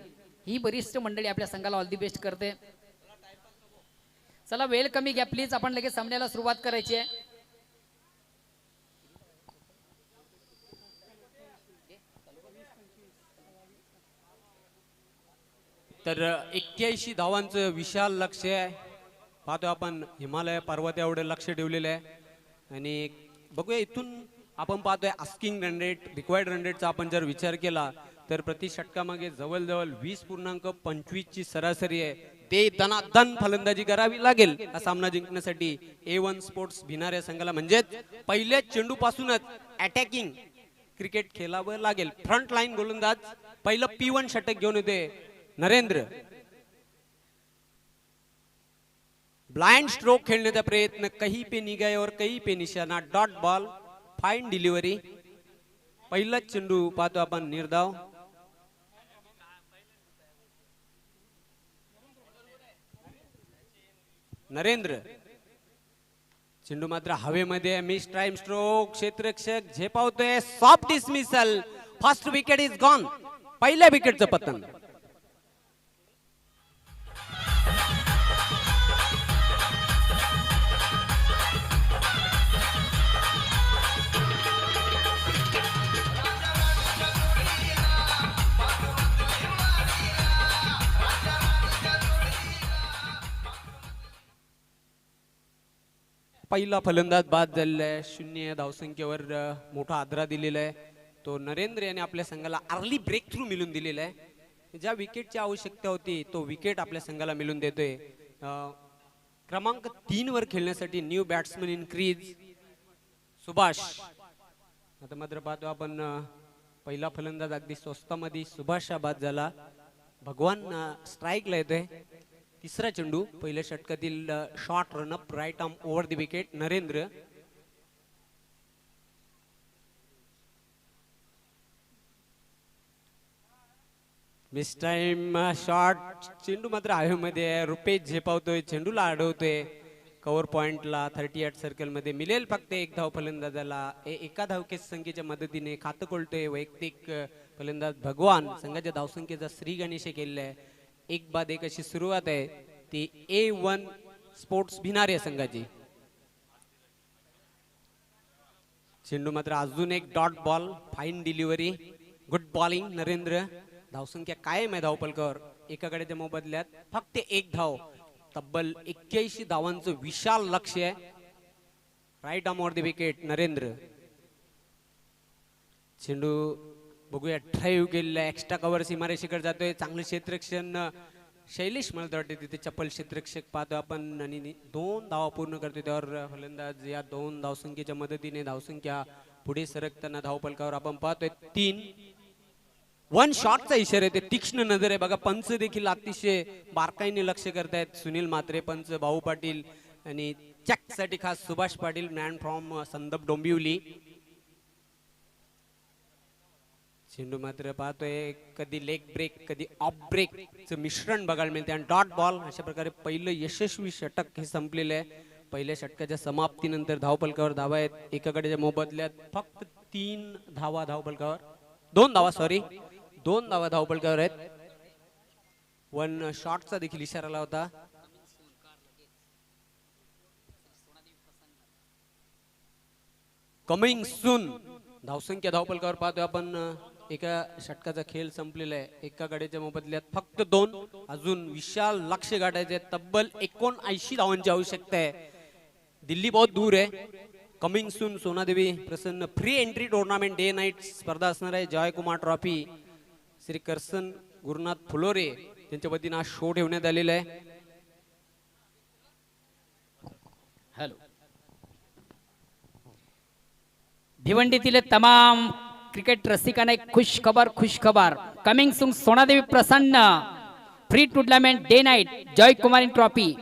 ही बरीच मंडळी आपल्या संघाला ऑल दी बेस्ट करते. चला वेळ कमी घ्या प्लीज. आपण लगेच सामन्याला सुरुवात करायची आहे. तर 81 धावांचं विशाल लक्ष आहे. पाहतो आपण हिमालय पर्वत एवढं लक्ष ठेवलेलं आहे आणि बघूया इथून आपण पाहतोय asking run rate, required run रेटचा आपण जर विचार केला तर प्रति षटकामागे जवळजवळ 20.25 ची सरासरी आहे. ते दनादन फलंदाजी करावी लागेल हा सामना जिंकण्यासाठी A1 स्पोर्ट्स भिनार या संघाला. म्हणजेच पहिल्या चेंडू पासूनच अटॅकिंग क्रिकेट खेळावं लागेल. फ्रंट लाईन गोलंदाज पहिलं P1 षटक घेऊन येते नरेंद्र ब्लाइंड स्ट्रोक खेळण्याचा प्रयत्न, कहीं पे निगाह और कहीं पे निशाणा, डॉट बॉल, फाईन डिलिव्हरी. पहिला चेंडू पाहतो आपण निर्धाव. नरेंद्र, चेंडू मात्र हवेमध्ये, मिस टाइम स्ट्रोक, क्षेत्ररक्षक झेपावतोय, soft dismissal, first wicket is gone. पहिल्या विकेटचं पतन. पहिला फलंदाज बाद झालेला आहे. 0 धावसंख्येवर मोठा आदरा दिलेला आहे. तो नरेंद्र याने आपल्या संघाला अर्ली ब्रेक थ्रू मिळून दिलेला आहे. ज्या विकेटची आवश्यकता होती तो विकेट आपल्या संघाला मिळून देतोय. क्रमांक 3 वर खेळण्यासाठी new batsman in crease Subhash. आता मात्र पाहतो आपण पहिला फलंदाज अगदी स्वस्तामध्ये सुभाष बाद झाला. भगवान स्ट्राईकला येतोय. तिसरा चेंडू, पहिल्या षटकातील short run up, right arm over the wicket. Narendra, mistime short, चेंडू मात्र हवेमध्ये आहे. रुपेश झेपावतोय, चेंडूला अडवतोय. कव्हर पॉइंटला 38 सर्कल मध्ये मिळेल फक्त एक धाव फलंदाजाला. एका धावके संख्येच्या मदतीने खातं खोलतोय वैयक्तिक फलंदाज भगवान. संघाच्या धावसंख्येचा श्री गणेश केलेला आहे. 1-1 अशी सुरुवात आहे ती A1 स्पोर्ट्स भिनार या संघाची. चेंडू मात्र अजून एक dot ball, fine delivery, good bowling. Narendra, धावसंख्या कायम आहे धावपलकावर. एका गड्याच्या मोबदल्यात फक्त एक धाव. तब्बल 81 धावांचं विशाल लक्ष्य आहे. Right arm over the wicket. Narendra, चेंडू बघूया, ड्राईव्ह केलेला, एक्स्ट्रा कव्हर सीमारेषेकडे जातोय. चांगलं क्षेत्ररक्षण शैलेश, मला तर वाटते तिथे चप्पल क्षेत्ररक्षक पाहतो आपण. आणि 2 धावा पूर्ण करतोय त्यावर फलंदाज. या 2 धावसंख्येच्या मदतीने धावसंख्या पुढे सरकताना धावपलकावर आपण पाहतोय 3. 1 शॉटचा इशारा आहे. तीक्ष्ण नजर आहे बघा. पंच देखील अतिशय बारकाईने लक्ष करतायत. सुनील म्हात्रे पंच, भाऊ पाटील आणि चॅक साठी खास सुभाष पाटील, मॅन फ्रॉम संदप डोंबिवली. चेंडू मात्र पाहतोय कधी लेग ब्रेक कधी ऑफ ब्रेकचं मिश्रण बघायला मिळते. आणि डॉट बॉल. अशा प्रकारे पहिलं यशस्वी षटक हे संपलेलं आहे. पहिल्या षटकाच्या समाप्तीनंतर धावपलकावर धावा आहेत. एकाकडेच्या मोबदल्यात फक्त 3 धावा धावपलकावर, 2 धावा धावपलकावर आहेत. 1 शॉटचा देखील इशारा आला होता. Coming soon. धावसंख्या धावपलकावर पाहतोय आपण. एका षटकाचा खेळ संपलेला आहे. एका गड्याच्या मोबदल्यात फक्त 2. अजून विशाल लक्ष गाठायचे. तब्बल 79 धावांची आवश्यकता आहे. दिल्ली बहुत दूर आहे. Coming soon Sonadevi Prasanna free entry tournament day night स्पर्धा असणार आहे. जयकुमार ट्रॉफी श्री करसन गुरुनाथ फुलोरे यांच्या वतीने आज शो ठेवण्यात आलेला आहे. हॅलो, भिवंडीतील तमाम क्रिकेट रसिकांना एक खुश खबर. Coming soon Sonadevi Prasanna free tournament day night जय कुमारी ट्रॉफी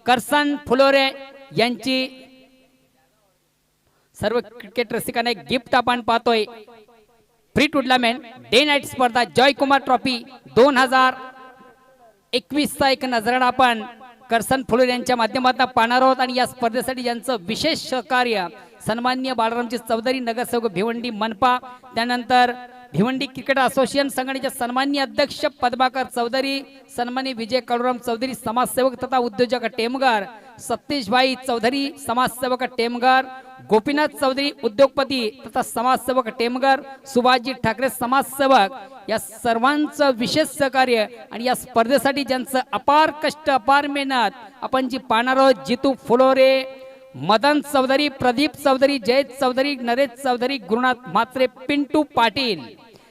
करसन फुलोरे यांची सर्व क्रिकेट रसिकांना एक गिफ्ट आपण पाहतोय. फ्री टुर्नामेंट डे नाईट स्पर्धा जय कुमार ट्रॉफी 2021 चा एक नजराणा आपण करसन फुलोरे यांच्या माध्यमातून पाहणार आहोत. आणि या स्पर्धेसाठी यांचं विशेष सहकार्य सन्माननीय बाळरामजी चौधरी, नगरसेवक भिवंडी मनपा, त्यानंतर भिवंडी क्रिकेट असोसिएशन संघटनेचे सन्माननीय अध्यक्ष पद्माकर चौधरी, सन्माननीय विजय काळूराम चौधरी समाजसेवक तथा उद्योजक टेमगार, सतीशभाई चौधरी समाजसेवक टेमगार, गोपीनाथ चौधरी उद्योगपती तथा समाजसेवक टेमगार, सुभाषजी ठाकरे समाजसेवक, या सर्वांचं विशेष सहकार्य. आणि या स्पर्धेसाठी ज्यांचं अपार कष्ट, अपार मेहनत आपण जी पाहणार आहोत, जितू फुलोरे, मदन चौधरी, प्रदीप चौधरी, जयेश चौधरी, नरेश चौधरी, गुरुनाथ म्हात्रे, पिंटू पाटील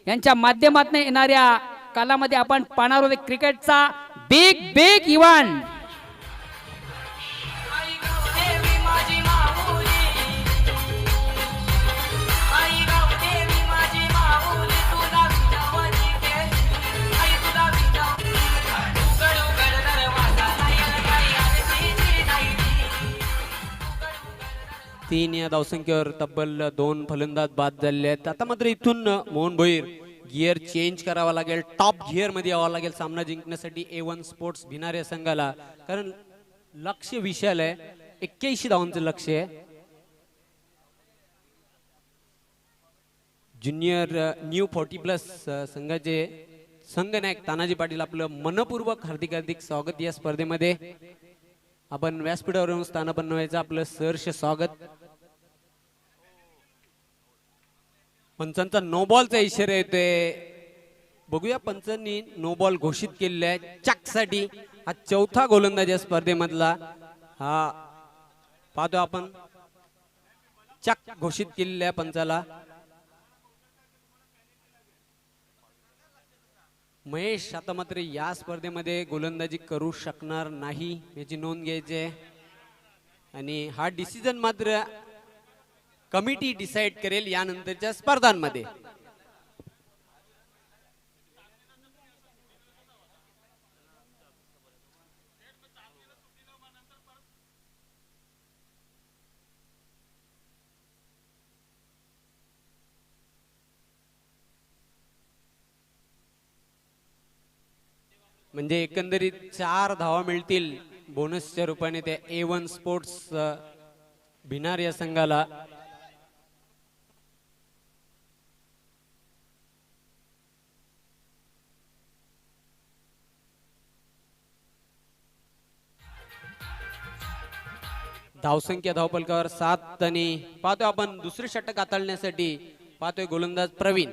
यांच्या माध्यमातून येणाऱ्या कालामध्ये आपण पाहणार आहोत क्रिकेटचा बिग इव्हेंट. आई गावदेवी माझी माऊली, आई गावदेवी माझी माऊली, तुला विनवणी केली, आई तुला विनवणी. उघड उघड दरवाजा, नाही काही आरतीची नाही. 3 या धावसंख्येवर तब्बल 2 फलंदाज बाद झालेले आहेत. आता मात्र इथून मोहन भोईर गिअर चेंज करावा लागेल, टॉप गिअर मध्ये यावं लागेल सामना जिंकण्यासाठी A1 स्पोर्ट्स भिनार या संघाला. कारण लक्ष्य विशाल आहे, 81 धावांचं लक्ष्य आहे. ज्युनियर न्यू 40+ संघाचे संघनायक तानाजी पाटील आपलं मनपूर्वक हार्दिक हार्दिक स्वागत या स्पर्धेमध्ये. आपण व्यासपीठावर येऊन स्थानापन्न व्हायचं आपलं सहर्ष स्वागत. पंचांचा नो बॉलचा इशारा येतोय. बघूया पंचांनी नो बॉल घोषित केलेला आहे चकसाठी. हा चौथा गोलंदाज या स्पर्धेमधला. हा पाहतो आपण चक घोषित केलेला आहे पंचाला. महेश आता मात्र या स्पर्धेमध्ये गोलंदाजी करू शकणार नाही याची नोंद घ्यायची आहे. आणि हा डिसिजन मात्र कमिटी डिसाइड करेल यानंतरच्या स्पर्धांमध्ये. म्हणजे एकंदरीत 4 धावा मिळतील बोनसच्या रूपाने त्या A1 स्पोर्ट्स भिनार या संघाला. धावसंख्या धावपलकावर 7 आणि पाहतोय आपण दुसरे षटक हाताळण्यासाठी पाहतोय गोलंदाज प्रवीण.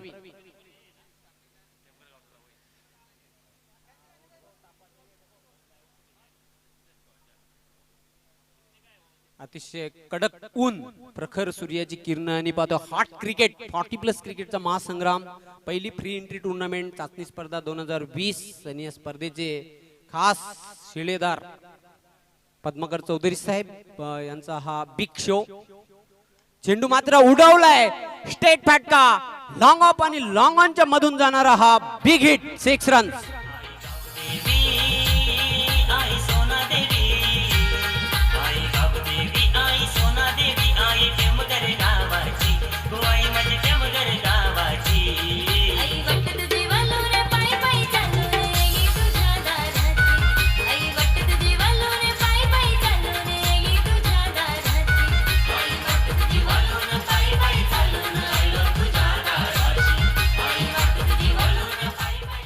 अतिशय कडक ऊन, प्रखर सूर्याची किरण आणि पाहतो हॉट क्रिकेट 40+ क्रिकेटचा महासंग्राम. पहिली फ्री एंट्री टुर्नामेंट चाचणी स्पर्धा 2020 आणि या स्पर्धेचे खास शिलेदार पद्माकर चौधरी साहेब यांचा हा बिग शो. चेंडू मात्र उडवलाय, स्टेट फटका, लॉंग ऑफ आणि लॉंग ऑनच्या मधून जाणारा हा बिग हिट 6 रन्स.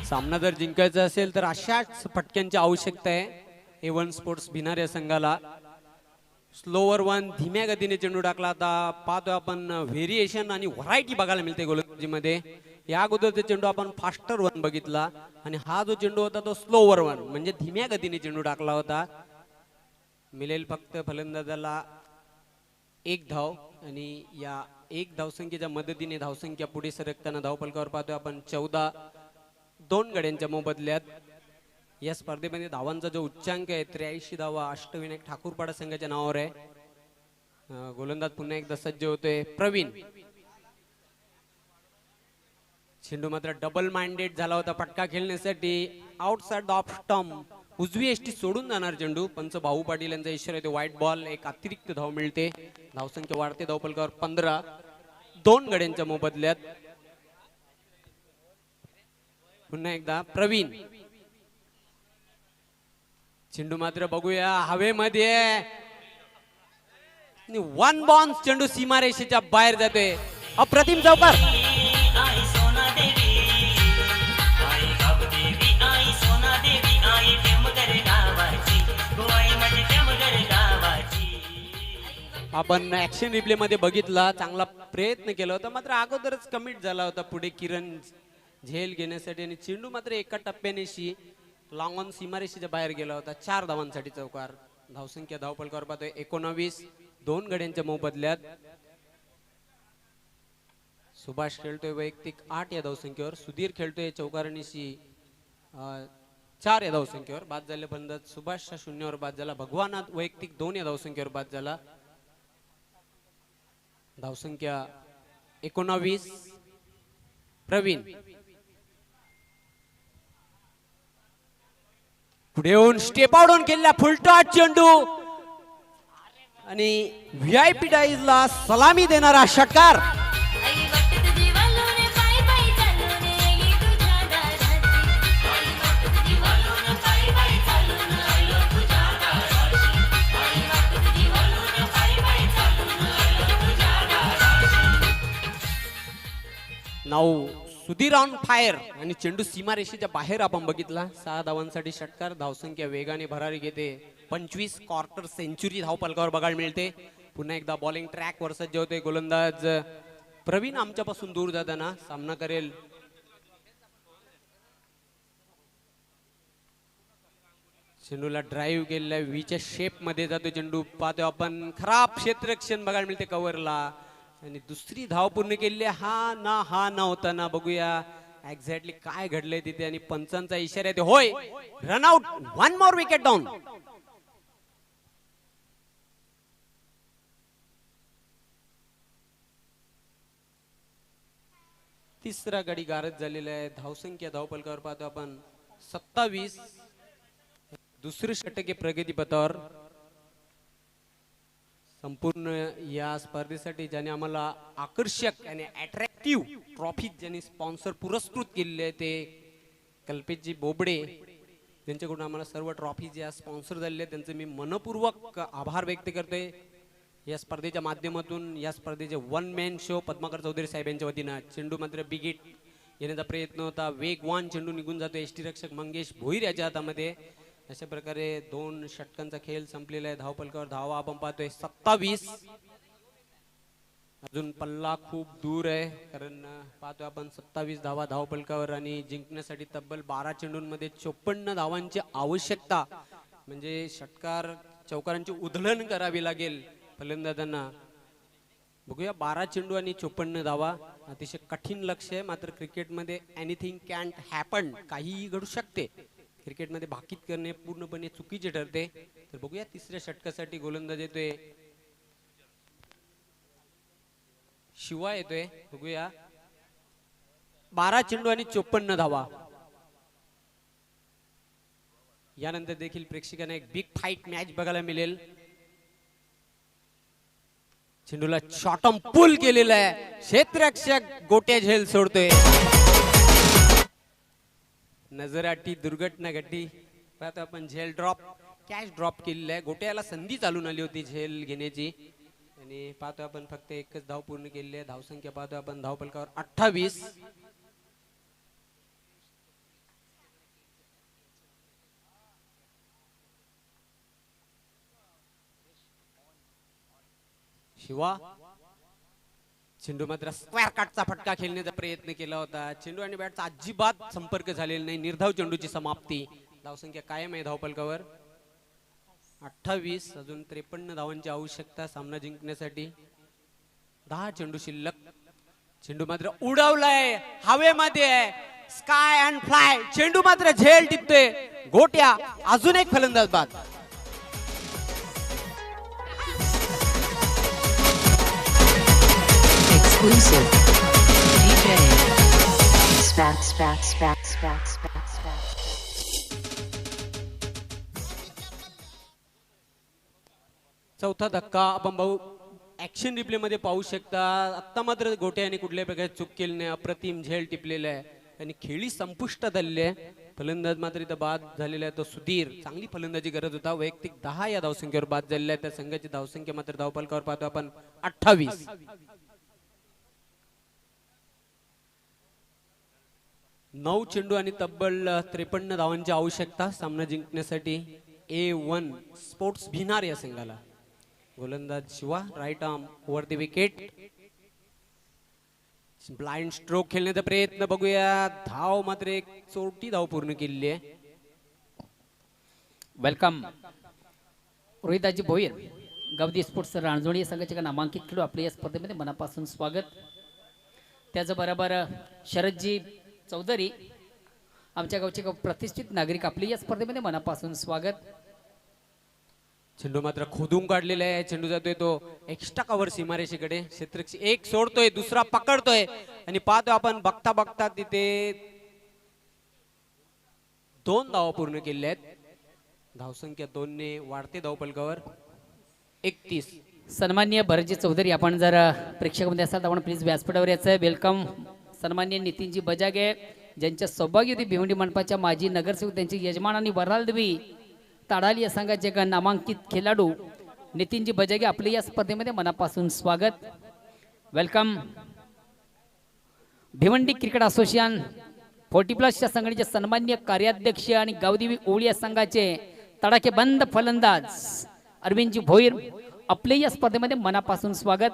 सामना जर जिंकायचा असेल तर अशाच फटक्यांची आवश्यकता आहे A1 स्पोर्ट्स भिनार या संघाला. स्लोवर वन, धीम्या गतीने चेंडू टाकला. आता पाहतो आपण व्हेरिएशन आणि व्हरायटी बघायला मिळते गोलंदाजीमध्ये. या अगोदरचा चेंडू आपण फास्टर वन बघितला आणि हा जो चेंडू होता तो स्लोवर वन म्हणजे धीम्या गतीने चेंडू टाकला होता. मिळेल फक्त फलंदाजाला 1 धाव आणि या 1 धावसंख्येच्या मदतीने धावसंख्या पुढे सरकताना धावपलकावर पाहतोय आपण 14 2 गड्यांच्या मोबदल्यात. या स्पर्धेमध्ये धावांचा जो उच्चांक आहे 83 धावा अष्टविनायक ठाकूरपाडा संघाच्या नावावर आहे. गोलंदाज पुन्हा एकदा सज्ज होतोय प्रवीण. चेंडू मात्र डबल माइंडेड झाला होता फटका खेळण्यासाठी. आउटसाइड ऑफ स्टंप, उजवी एसटी सोडून जाणार चेंडू. पंच भाऊ पाटील यांचा इशारा येतो व्हाईट बॉल. एक अतिरिक्त धाव मिळते. धावसंख्या वाढते धावपलकावर 15 2 गड्यांच्या मोबदल्यात. पुन्हा एकदा प्रवीण. चेंडू मात्र बघूया हवेमध्ये 1 बाउन्स चेंडू सीमारेषेच्या बाहेर जातोय. अप्रतिम चौकार. आपण ऍक्शन रिप्ले मध्ये बघितला, चांगला प्रयत्न केला होता मात्र अगोदरच कमिट झाला होता पुढे किरण झेल घेण्यासाठी आणि चेंडू मात्र एका टप्प्यानेशी लॉंग ऑन सीमारेषेच्या बाहेर गेला होता. 4 धावांसाठी चौकार. धावसंख्या धावपलकावर पाहतोय 19 2 गड्यांच्या मोबदल्यात. सुभाष खेळतोय वैयक्तिक 8 या धावसंख्येवर. सुधीर खेळतोय चौकारणीशी 4 या धावसंख्येवर. बाद झाले फलंदाज सुभाष 0 वर बाद झाला. भगवानाथ वैयक्तिक 2 या धावसंख्येवर बाद झाला. धावसंख्या 19 प्रवीण. पुढे येऊन स्टेप आउट केलेला फुलटॉस चेंडू आणि व्हीआयपी डाईजला सलामी देणारा षटकार आई वाटत जीवालोने पायी पायी चालून येई तुझ्या दाराची आई वाटत जीवालोने पायी पायी चालून आलो तुझ्या दाराची आई वाटत जीवालोने पायी पायी चालून आलो तुझ्या दाराची नाव सुधीर ऑन फायर आणि चेंडू सीमारेषेच्या बाहेर आपण बघितला. 6 धावांसाठी षटकार. धावसंख्या वेगाने भरारी घेते. 25 क्वार्टर सेंचुरी धावपलकावर बघायला मिळते. पुन्हा एकदा बॉलिंग ट्रॅक वर सज्ज होते गोलंदाज प्रवीण आमच्यापासून दूर जाताना सामना करेल. चेंडूला ड्राईव्ह केलेला व्हीच्या शेप मध्ये जातो चेंडू. पाहतो आपण खराब क्षेत्ररक्षण बघायला मिळते कव्हरला आणि दुसरी धाव पूर्ण केली. हा ना होताना बघूया एक्झॅक्टली काय घडलंय तिथे आणि पंचांचा इशारा येते. होय, रनआउट, 1 मोर विकेट डाऊन. तिसरा गडी गारद झालेला आहे. धावसंख्या धावपलकावर पाहतो आपण 27. दुसरे षटक आहे प्रगतीपथावर. संपूर्ण या स्पर्धेसाठी ज्याने आम्हाला आकर्षक आणि अट्रॅक्टिव्ह ट्रॉफी ज्यांनी स्पॉन्सर पुरस्कृत केलेले आहे ते कल्पेशजी बोबडे, त्यांच्याकडून आम्हाला सर्व ट्रॉफी ज्या स्पॉन्सर झालेल्या आहेत त्यांचे मी मनपूर्वक आभार व्यक्त करतोय. या स्पर्धेच्या माध्यमातून या स्पर्धेचे 1 मॅन शो पद्माकर चौधरी साहेब यांच्या वतीनं. चेंडू मात्र बिगिट येण्याचा प्रयत्न होता. वेगवान चेंडू निघून जातो एसटी रक्षक मंगेश भोईर याच्या हातामध्ये. अशा प्रकारे 2 षटकांचा खेळ संपलेला आहे. धावपलकावर धावा आपण पाहतोय 27. अजून पल्ला खूप दूर आहे कारण पाहतोय आपण 27 धावा धावपलकावर आणि जिंकण्यासाठी तब्बल 12 चेंडूंमध्ये 54 धावांची आवश्यकता. म्हणजे षटकार चौकारांची उधळण करावी लागेल फलंदाजांना. बघूया 12 चेंडू आणि 54 धावा. अतिशय कठीण लक्ष्य आहे. मात्र क्रिकेटमध्ये एनिथिंग कॅन्ट हॅपन, काहीही घडू शकते. क्रिकेटमध्ये भाकीत करणे पूर्णपणे चुकीचे ठरते. तर बघूया तिसऱ्या षटकासाठी गोलंदाज येतोय शिवा येतोय. बघूया 12 चेंडू आणि 54 धावा. यानंतर देखील प्रेक्षकांना एक बिग फाईट मॅच बघायला मिळेल. चेंडूला शॉर्टम पुल केलेला आहे. क्षेत्ररक्षक गोट्या झेल सोडतोय. नजराटी दुर्घटना घडली. पाहतो आपण झेल ड्रॉप, कॅच ड्रॉप केलेला आहे. गोट्याला संधी चालून आली होती झेल घेण्याची आणि पाहतो आपण फक्त एकच धाव पूर्ण केलेली आहे. धावसंख्या पाहतो आपण धावपलकावर 28. शिवा चेंडू मात्र स्क्वेअर कटचा फटका खेळण्याचा प्रयत्न केला होता. चेंडू आणि बॅटचा अजिबात संपर्क झालेला नाही. निर्धाव चेंडूची समाप्ती. धावसंख्या कायम आहे धावपलकावर 28. अजून 53 धावांची आवश्यकता सामना जिंकण्यासाठी. 10 चेंडू शिल्लक. चेंडू मात्र उडवलाय, हवेमध्ये आहे. Sky and fly. चेंडू मात्र झेल टिपतोय. गोट्या अजून एक फलंदाज बाद. Exclusive. DJ. Spat, spat, spat, spat, spat, spat. चौथा धक्का आपण भाऊ ऍक्शन रिप्ले मध्ये पाहू शकता. आता मात्र गोट्याने कुठल्याही प्रकारे चूक केली नाही. अप्रतिम झेल टिपलेला आहे आणि खेळी संपुष्टात आलेली आहे. फलंदाज मात्र इथं बाद झालेला आहे तो सुधीर. चांगली फलंदाजी गरज होता. वैयक्तिक 10 या धावसंख्येवर बाद झालेला आहे. त्या संघाची धावसंख्या मात्र धावपलकावर पाहतो आपण 28. 9 चेंडू आणि तब्बल 53 धावांची आवश्यकता सामना जिंकण्यासाठी. A1 स्पोर्ट्स भिनार या संघाला. गोलंदाज Shiva right arm over the wicket. Blind stroke खेळण्याचा प्रयत्न बघूया. धाव मात्र एक चोरटी धाव पूर्ण केलेली आहे. वेलकम रोहिदाजी भोईर, गवदी स्पोर्ट्स रांजोळी या संघाचे नामांकित खेळू आपल्या या स्पर्धेमध्ये मनापासून स्वागत. त्याचबरोबर शरदजी चौधरी, आमच्या गावचे प्रतिष्ठित नागरिक, आपली या स्पर्धेमध्ये मनापासून स्वागत. चेंडू मात्र खोदून काढलेला आहे. चेंडू जातोय तो एक्स्ट्रा कव्हर सीमारेषेकडे. क्षेत्ररक्षक एक सोडतोय, दुसरा पकडतोय आणि पाहतो आपण बघता बघता तिथे 2 धावा पूर्ण केल्या आहेत. धावसंख्या 2 ने वाढते धावपलकावर. 31. सन्माननीय भरतजी चौधरी, आपण जर प्रेक्षकामध्ये असाल तर आपण प्लीज व्यासपीठावर यायचं. वेलकम. सन्माननीय नितीनजी बजागे, ज्यांच्या सौभाग्यवती भिवंडी मंडपाच्या माजी नगरसेवक, त्यांचे यजमान आणि वरालदेवी ताडाली या संघाचे एक नामांकित खेळाडू नितीनजी बजागे, आपले या स्पर्धेमध्ये मनापासून स्वागत. वेलकम. भिवंडी क्रिकेट असोसिएशन 40+ संघटनेचे सन्माननीय कार्याध्यक्ष आणि गावदेवी ओळी या संघाचे तडाखेबंद फलंदाज अरविंदजी भोईर, आपले या स्पर्धेमध्ये मनापासून स्वागत.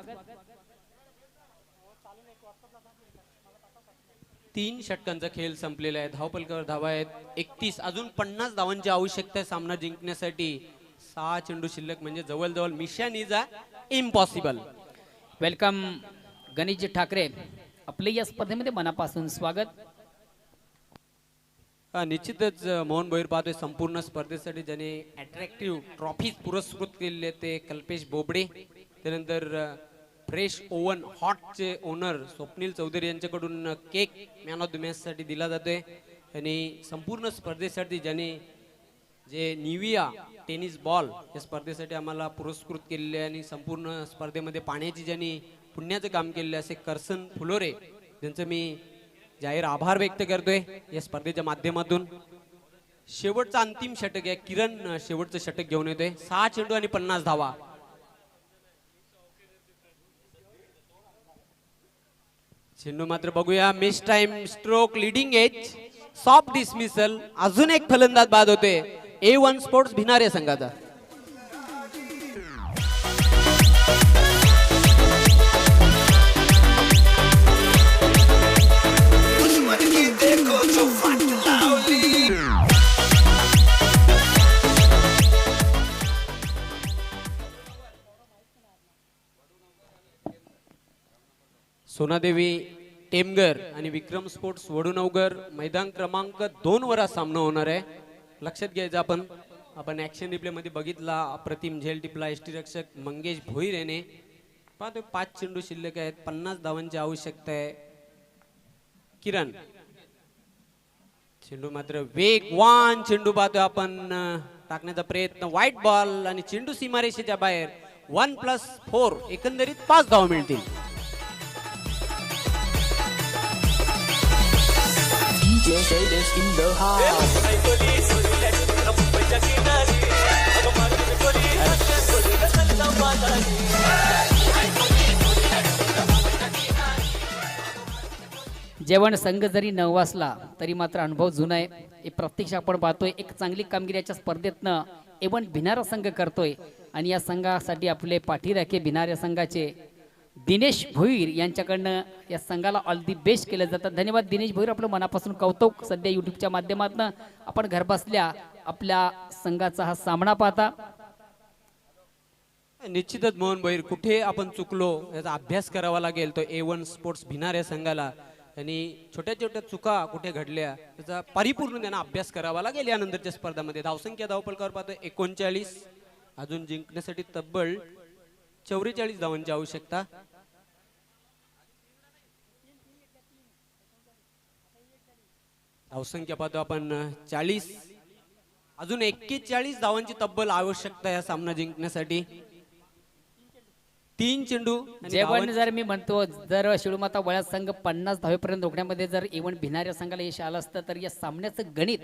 3 षटकांचा खेळ संपलेला आहे. धावपलकावर धावा आहेत 31. अजून 50 धावांची आवश्यकता आहे सामना जिंकण्यासाठी. 6 चेंडू शिल्लक, म्हणजे जवळजवळ mission is a impossible. Welcome. Ganeshji Thackeray, आपले या स्पर्धेमध्ये मनापासून स्वागत. निश्चितच मोहन भोईर पाहतोय संपूर्ण स्पर्धेसाठी ज्याने अट्रॅक्टिव्ह ट्रॉफीज पुरस्कृत केलेले ते कल्पेश बोबडे, त्यानंतर फ्रेश ओव्हन हॉटचे ओनर स्वप्नील चौधरी यांच्याकडून cake man of the match साठी दिला जातोय. आणि संपूर्ण स्पर्धेसाठी ज्याने जे निविया टेनिस बॉल या स्पर्धेसाठी आम्हाला पुरस्कृत केलेले आहे आणि संपूर्ण स्पर्धेमध्ये पाण्याची ज्यांनी पुण्याचं काम केलेलं असे करसन फुलोरे, ज्यांचं मी जाहीर आभार व्यक्त करतोय या स्पर्धेच्या माध्यमातून. शेवटचा अंतिम षटक आहे. किरण शेवटचं षटक घेऊन येतोय. 6 चेंडू आणि 50 धावा. चेंडू मात्र बघूया. Miss time stroke, leading edge, soft dismissal. अजून एक फलंदाज बाद होते A1 स्पोर्ट्स भिनारे संघाचा. सोनादेवी टेमगर आणि विक्रम स्पोर्ट्स वडूनवगर मैदान क्रमांक 2 वर सामना होणार आहे. लक्षात घ्यायचं, आपण ऍक्शन रिप्ले मध्ये बघितला. अप्रतिम झेल टिपला एसटी रक्षक मंगेश भोईर याने. पाहतो 5 चेंडू शिल्लक आहेत. 50 धावांची आवश्यकता आहे. किरण चेंडू मात्र वेगवान चेंडू पाहतो आपण टाकण्याचा प्रयत्न. व्हाईट बॉल आणि चेंडू सीमारेषेच्या बाहेर. 1+4 एकंदरीत 5 धावा मिळतील. जेवण संघ जरी न वाचला तरी मात्र अनुभव जुना आहे. हे प्रत्यक्ष आपण पाहतोय. एक चांगली कामगिरीच्या स्पर्धेतनं एवन भिनारा संघ करतोय आणि या संघासाठी आपले पाठीराखे भिनाऱ्या संघाचे दिनेश भोईर यांच्याकडनं या संघाला ऑल दी बेस्ट केलं जातं. धन्यवाद दिनेश भोईर, आपलं मनापासून कौतुक. सध्या युट्यूबच्या माध्यमातून आपण घर बसल्या आपल्या संघाचा हा सामना पाहता. निश्चितच मोहन भोईर, कुठे आपण चुकलो याचा अभ्यास करावा लागेल तो A1 स्पोर्ट्स भिनाऱ्या संघाला. आणि छोट्या छोट्या चुका कुठे घडल्या त्याचा परिपूर्ण त्यांना अभ्यास करावा लागेल यानंतरच्या स्पर्धामध्ये. धावसंख्या धावपलकावर पाहतो 39. अजून जिंकण्यासाठी तब्बल 44 धावांची आवश्यकता. धावसंख्या पाहतो आपण 40. अजून 41 धावांची तब्बल आवश्यकता या सामना जिंकण्यासाठी. 3 चेंडू. जेवण जर मी म्हणतो, जर शिळूमाता वळ्यात संघ 50 धावेपर्यंत रोखण्यामध्ये जर इव्हन भिनाऱ्या संघाला यश आलं असतं तर या सामन्याचं गणित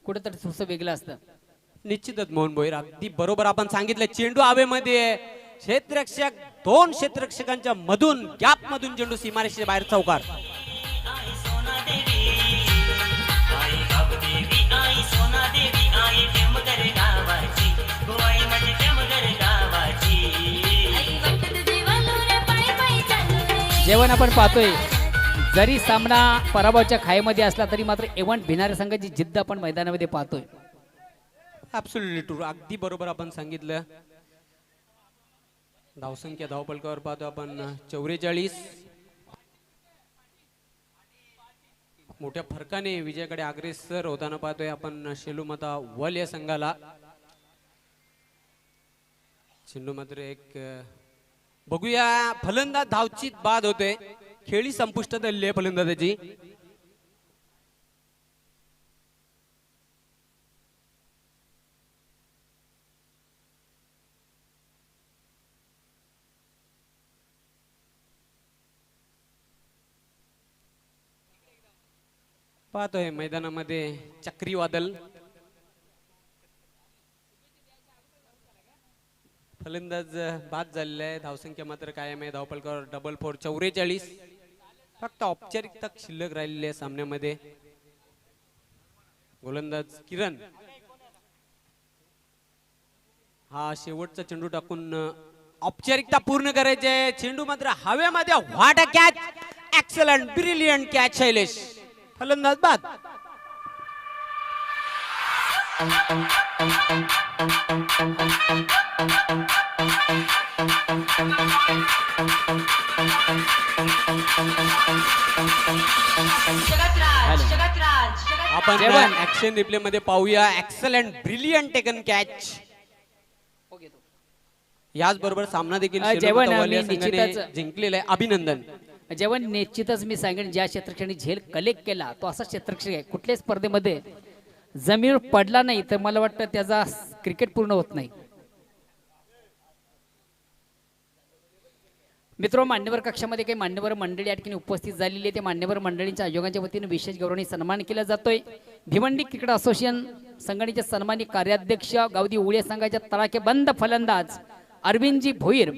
कुठेतरी थोडंसं वेगळं असतं. निश्चितच मोहन भोईर, अगदी बरोबर आपण सांगितलं. चेंडू हवेमध्ये, क्षेत्ररक्षक 2 क्षेत्ररक्षकांच्या मधून गॅप मधून चेंडू सीमारेषेच्या बाहेर चौकार. जेवण आपण पाहतोय, जरी सामना पराभवाच्या खाईमध्ये असला तरी मात्र एवन भिनाऱ्या संघाची जिद्द आपण मैदानामध्ये पाहतोय. ऍब्सोल्युटली ट्रू, अगदी बरोबर आपण सांगितलं. धावसंख्या धावपलकावर पाहतो आपण 44. मोठ्या फरकाने विजयाकडे अग्रेसर होताना पाहतोय आपण शेलूमाता वल या संघाला. चेंडू मात्र एक बघूया. फलंदाज धावचीत बाद होते. खेळी संपुष्टात आलेली आहे फलंदाजाची. पाहतोय मैदानामध्ये चक्रीवादळ. फलंदाज बाद झालेला आहे. धावसंख्या मात्र कायम आहे. धावपलकावर 4-4-44. फक्त औपचारिकता शिल्लक राहिलेली आहे सामन्यामध्ये. गोलंदाज किरण हा शेवटचा चेंडू टाकून औपचारिकता पूर्ण करायची आहे. चेंडू मात्र हवेमध्ये. What a catch. Excellent brilliant catch Shailesh. फलंदाज बाद. आपण ऍक्शन रिप्ले मध्ये पाहूया. Excellent brilliant taken catch. याचबरोबर सामना देखील जेवण शेलोमतवाली या आम्ही संघाने निश्चितच- जिंकलेला आहे. अभिनंदन. जेव्हा निश्चितच मी सांगेन ज्या क्षेत्रक्षणी झेल कलेक्ट केला तो असा क्षेत्रक्षक आहे. कुठल्याच स्पर्धेमध्ये जमिनीवर पडला नाही तर मला वाटतं त्याचा क्रिकेट पूर्ण होत नाही. मित्र, मान्यवर कक्षामध्ये काही मान्यवर मंडळी या ठिकाणी उपस्थित झालेली आहे. त्या मान्यवर मंडळींच्या आयोगाच्या वतीने विशेष गौरवाने सन्मान केला जातोय. भिवंडी क्रिकेट असोसिएशन संघटनेचे सन्मानित कार्याध्यक्ष गावदी उळे संघाच्या तडाखेबंद फलंदाज अरविंदजी भोईर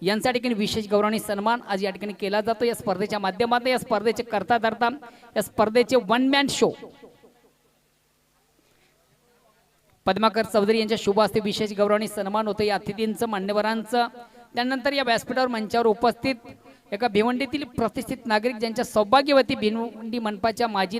यांचा ठिकाणी विशेष गौरवाने सन्मान आज या ठिकाणी केला जातो. या स्पर्धेच्या माध्यमातून या स्पर्धेचे करता धरता या स्पर्धेचे one man show Padmakar Chaudhari यांच्या शुभ हस्ते विशेष गौरवाने सन्मान होतो. या अतिथींचं मान्यवरांचं. त्यानंतर या व्यासपीठावर मंचावर उपस्थित एका भिवंडीतील प्रतिष्ठित नागरिक ज्यांच्या सौभाग्यवती भिवंडी मनपाच्या माजी